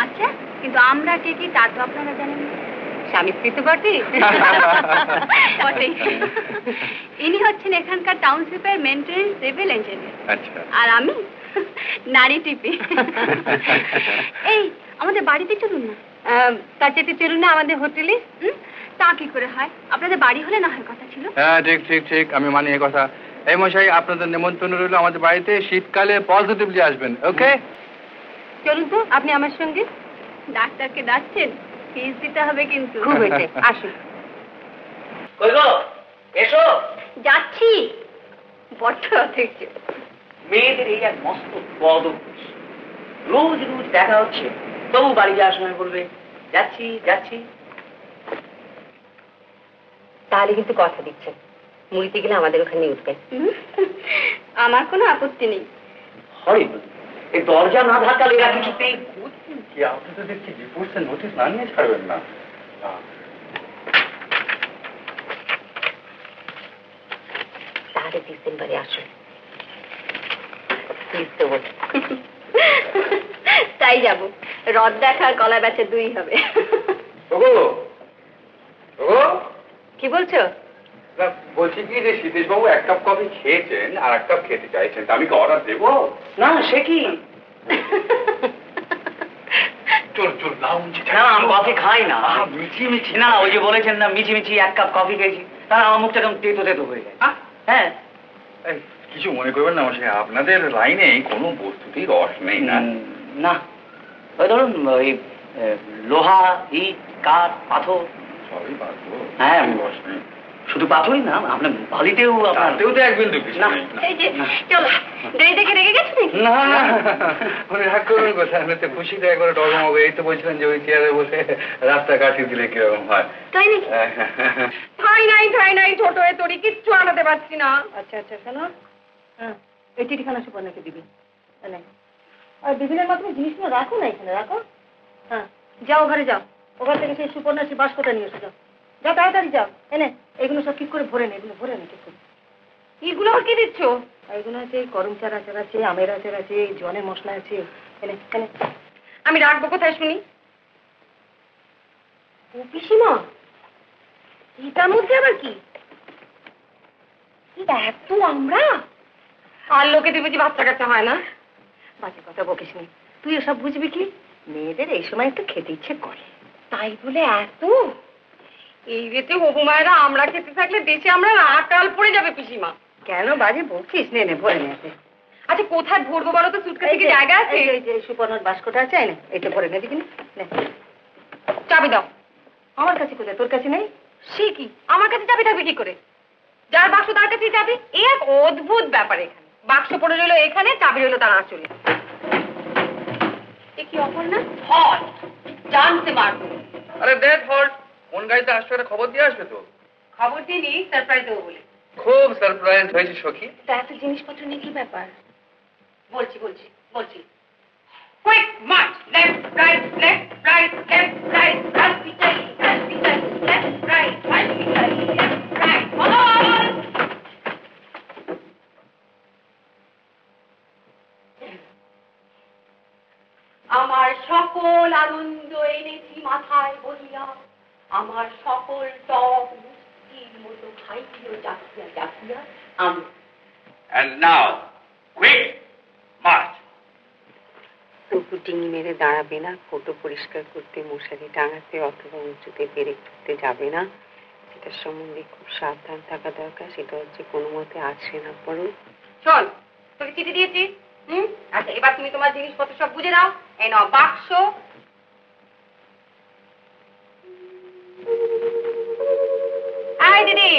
আচ্ছা, কিন্তু আমরা কে কি তা তো আপনারা জানেন না। স্বামী স্ত্রী তো বটে। বটেই। ইনি হচ্ছেন এখানকার টাউনশিপের মেইনটেনেন্স সিভিল ইঞ্জিনিয়ার। আচ্ছা। আর আমি নারী টিপি। এই আমাদের বাড়িতে চলুন না। তার যেতে চলুন না আমাদের হোটেলে। তা কি করে হয়? আপনাদের বাড়ি হলে না হয় কথা ছিল। হ্যাঁ, ঠিক ঠিক ঠিক, আমি মানি এ কথা। এই মশাই, আপনাদের নিমন্ত্রণ রইল আমাদের বাড়িতে, শীতকালে পজিটিভলি আসবেন। ওকে, চলুন তো আপনি আমার সঙ্গে। ডাক্তারকে ডাকছেন, ফিস দিতে হবে কিন্তু। খুব হয়েছে, আসুন। কই গো, এসো। যাচ্ছি। বড্ড অধৈর্য। মেয়েদের এই এক মস্ত বদ অভ্যাস। রোজ রোজ দেখা হচ্ছে, তবু বাড়ি যাওয়ার সময় বলবে যাচ্ছি যাচ্ছি। তাহলে কিন্তু কথা দিচ্ছেন, মুড়িতে গেলে আমাদের ওখানে উঠবেন। আমার কোনো আপত্তি নেই। হরিবল, এই দরজা না ধাক্কালে এরা কিছুতেই। কি আপনি তো দেখছি ডিভোর্সের নোটিশ না নিয়ে ছাড়বেন না। তাহলে ডিসেম্বরে আসুন, প্লিজ দেবো। তাই যাব, রদ দেখার কলা বেচা দুই হবে। ওগো ওগো, কি বলছো? না বলছি কি যে সীতেশ বাবু 1 কাপ কফি খেয়েছেন আর 1 কাপ খেতে চাইছেন, তা আমি কি অর্ডার দেবো? না সে কি, চল চল লাউঞ্জে না আমি কফি খাই না। মিছি মিছি না, ওই যে বলেছেন না মিছি মিছি 1 কাপ কফি খেয়েছি, তাহলে আমার মুখটা কেমন তেতো তেতো হয়ে যায়। হ্যাঁ, কিছু মনে করবেন না মশাই, আপনাদের লাইনে কোনো বস্তুতেই রস নেই না। না ওই ধরুন ওই লোহা, ইট, কাঠ, পাথর সবই পারবো। হ্যাঁ, রস নেই। শুধু পাথরই না, আপনার বালিতেও আপনার তাতেও তো 1 বিন্দু কিছু না। নেই। এই যে চলো, দেরি দেখে রেগে গেছো নাকি? না না উনি রাগ করবেন কোথায়, আপনি তো খুশিতে একবারে ডগমগ। এই তো বলছিলেন যে ওই চেয়ারে বসে রাস্তা কাটিয়ে দিলে কিরকম হয়। তাই নাকি? ঠাই নাই ছোট এ তোরই কিচ্ছু আনাতে পারছি না। আচ্ছা আচ্ছা শোনো, হ্যাঁ এই চিঠিখানা সুপর্ণাকে দিবি। আর বিপিনের মাধ্যমে জিনিসগুলো রাখো না, এখানে রাখো। হ্যাঁ যাও ঘরে যাও, ওখান থেকে সেই সুপর্ণা সেই বাস্কটা নিয়ে এসো। যাও যাও তাড়াতাড়ি যাও, এনে এগুলো সব ঠিক করে ভরে নে, এগুলো ভরে নে ঠিক করে। এগুলো আর কি দিচ্ছ? এগুলো আছে এই করম চার আচার আছে, আমের আচার আছে, এই জনের মশলা আছে। এনে এনে আমি রাখবো কোথায় শুনি? ও পিসিমা, এটার মধ্যে আবার কি? এত আমরা আর লোকে দিবে যে বাচ্চা কাচ্চা হয় না। বাজে কথা বকিস নি, তুই এসব বুঝবি কি? মেয়েদের এই সময় একটু খেতে ইচ্ছে করে। তাই বলে এত? এই রেতে হবু মায়েরা আমরা খেতে থাকলে দেশে আমরা আকাল পড়ে যাবে পিসিমা। কেন বাজে বলছিস? নে নে ভরে নে। আচ্ছা কোথায় ভরবো বলো তো? সুটকেসে কি জায়গা আছে? এই যে সুপর্ণার বাস্কটা আছে, এনে এটা ভরে নে। দেখি নে, চাবি দাও। আমার কাছে কোথায়? তোর কাছে নেই? সে কি, আমার কাছে চাবি থাকবে কি করে? যার বাক্স তার কাছেই চাবি। এই এক অদ্ভুত ব্যাপার এখানে। বাক্স পড়ে রইলো এখানে, চাবি রইলো তার আঁচলে। এ কি অপর্ণা? হট জানতে পারবো। আরে দেখ হট, কোন গাড়িতে আসবে একটা খবর দিয়ে আসবে তো। খবর দিনই সারপ্রাইজ দেবো বলে। খুব সারপ্রাইজ হয়েছে সখী। তা এত জিনিসপত্র নিয়ে কি ব্যাপার? বলছি quick March, left right left right left right, hospital hospital, left right hospital left right. আমার সকল আনন্দ এনেছি মাথায় বহিয়া, আমার সকল টক মুক্তির মতো খাইও জাকিয়া জাকিয়া আমি। And now, quick march. তবু ডিঙি মেরে দাঁড়াবে না, ফটো পরিষ্কার করতে, মশারি টাঙাতে অথবা উঁচুতে পেরেক করতে যাবে না। সেটার সম্বন্ধে খুব সাবধান থাকা দরকার। সেটা হচ্ছে কোনো মতে আসে না পড়ো। শোন, তোকে চিঠি দিয়েছি। আচ্ছা এবার তুমি তোমার জিনিসপত্র সব বুঝে দাও। এই নাও বাক্স। এই দিদি,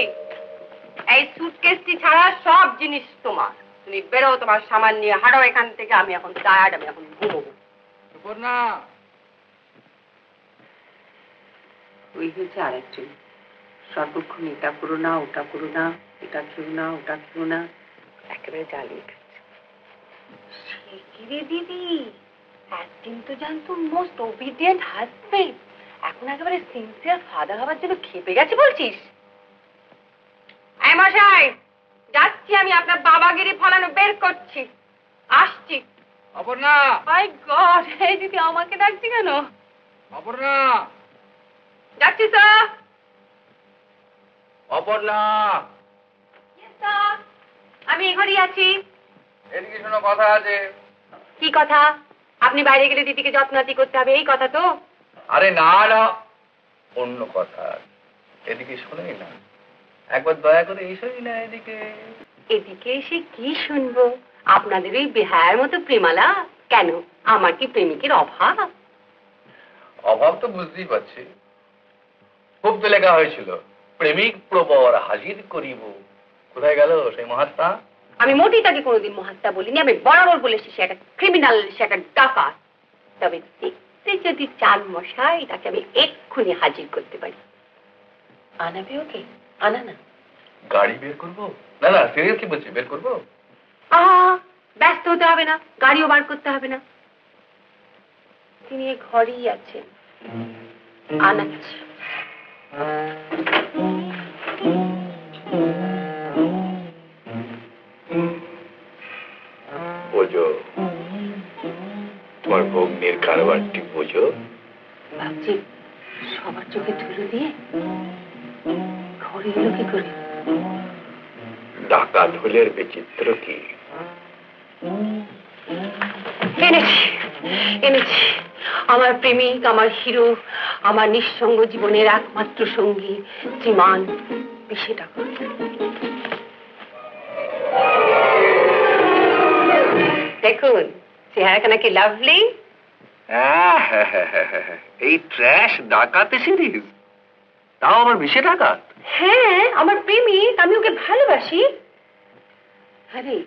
এই সুটকেসটি ছাড়া সব জিনিস তোমার। তুমি বেরো, তোমার সামান নিয়ে হাঁটো এখান থেকে। আমি এখন টায়ার্ড, আমি এখন ঘুমোবো। সুপর্ণা, ওই হয়েছে আর একজন, সর্বক্ষণ এটা করো না, ওটা করো না, এটা খেও না, ওটা খেও না, একেবারে জ্বালিয়ে খাচ্ছে। সে কি রে দিদি, একদিন তো জানতো মোস্ট ওবিডিয়েন্ট হাজবেন্ড, এখন একেবারে সিনসিয়ার ফাদার হবার জন্য খেপে গেছে বলছিস? এই মশাই, যাচ্ছি আমি, আপনার বাবাগিরি ফলানো বের করছি, আসছি। অপর্ণা, মাই গড, এই দিদি আমাকে ডাকছি কেন? অপর্ণা, যাচ্ছি স্যার। অপর্ণা, আমি এখানেই আছি। এদিকে শোনো, কথা আছে। কি কথা? আপনি বাইরে গেলে দিদিকে যত্নাতি করতে হবে, এই কথা তো? আরে না না, অন্য কথা। এদিকে শোনোই না, একবার দয়া করে এসোই না এদিকে। এদিকে এসে কি শুনবো? আপনাদের ওই বেহায়ার মতো প্রেমালা? কেন, আমার কি প্রেমিকের অভাব? অভাব তো বুঝতেই পারছি। খুব তো লেখা হয়েছিল, প্রেমিক প্রবর হাজির করিব। কোথায় গেল সেই মহাত্মা? আমি মোটেই তাকে কোনোদিন মহাত্মা বলিনি, আমি বরাবর বলেছি সে একটা ক্রিমিনাল, সে একটা ডাকাত। তবে দেখতে যদি চান মশাই, তাকে আমি এক্ষুনি হাজির করতে পারি। আনাবে ওকে? আনা না। গাড়ি বের করবো? না না, সিরিয়াসলি বলছি, বের করবো। ব্যস্ত হতে হবে না, গাড়িও বার করতে হবে না, তিনি ঘরেই আছেন। আনাচ্ছি। বোঝো, তোমার ভগ্নির কারবারটি বোঝো। ভাবছি সবার চোখে ধুলো দিয়ে ঘরে এলো কি করে? ডাকাত হলের বিচিত্র কি? এনেছি এনেছি, আমার প্রেমিক, আমার হিরো, আমার নিঃসঙ্গ জীবনের একমাত্র সঙ্গী শ্রীমান পিসে ডাকাত। দেখুন চেহারাখানা কি লাভলি। এই ট্র্যাশ ডাকাতে সিরিজ, তাও আবার বিশে ডাকাত। হ্যাঁ, আমার প্রেমিক, আমি ওকে ভালোবাসি। আরে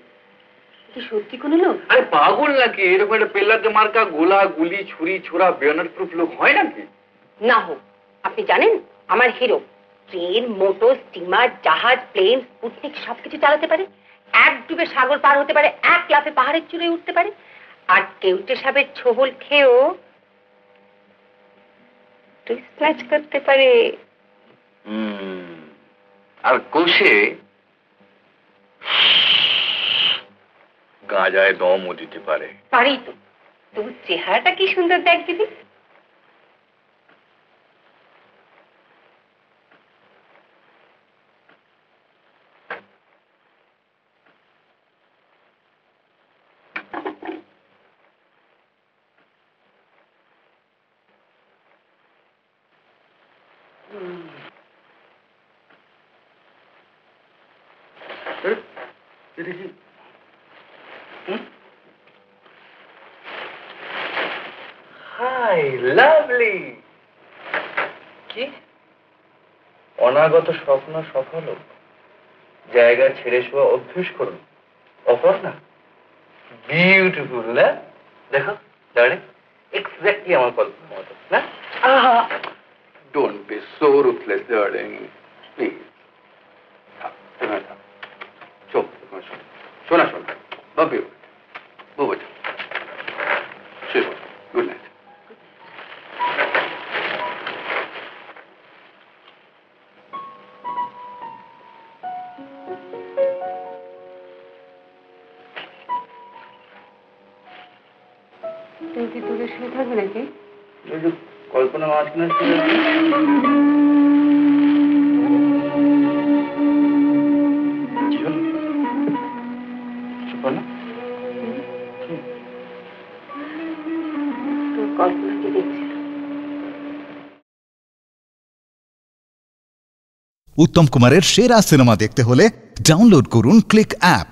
কি সত্যি কোনো লোক? আরে পাগল নাকি? এরকম একটা পেল্লাতে মার্কা গোলা গুলি ছুরি ছোড়া বেয়নার প্রুফ লোক হয় নাকি? না হোক, আপনি জানেন আমার হিরো ট্রেন, মোটর, স্টিমার, জাহাজ, প্লেন, স্পুটনিক সবকিছু চালাতে পারে, এক ডুবে সাগর পার হতে পারে, এক লাফে পাহাড়ের চূড়ায় উঠতে পারে, আর কেউটে সাপের ছোবল খেয়েও স্ন্যাচ করতে পারে। আর কোষে গাঁজায় দমও দিতে পারে। পারি তো, তবু চেহারাটা কি সুন্দর দেখ দিদি। Hi lovely. কি অনাগত স্বপ্ন সফল, জায়গা ছেড়ে শোয়া অভ্যেস করুন। অপর্ণা বিউটিফুল না? দেখো দাঁড়ে এক্স্যাক্টলি আমার কল্পনা মতো না? Don't be so ruthless darling, please. চোখ শোনা শোনা বাবু বাবু, গুড নাইট। তুই কি দূরে শুয়ে থাকবে নাকি? কল্পনা মাঝখানে কল্পনাকে দেখছিল। উত্তম কুমারের সেরা সিনেমা দেখতে হলে ডাউনলোড করুন ক্লিক অ্যাপ।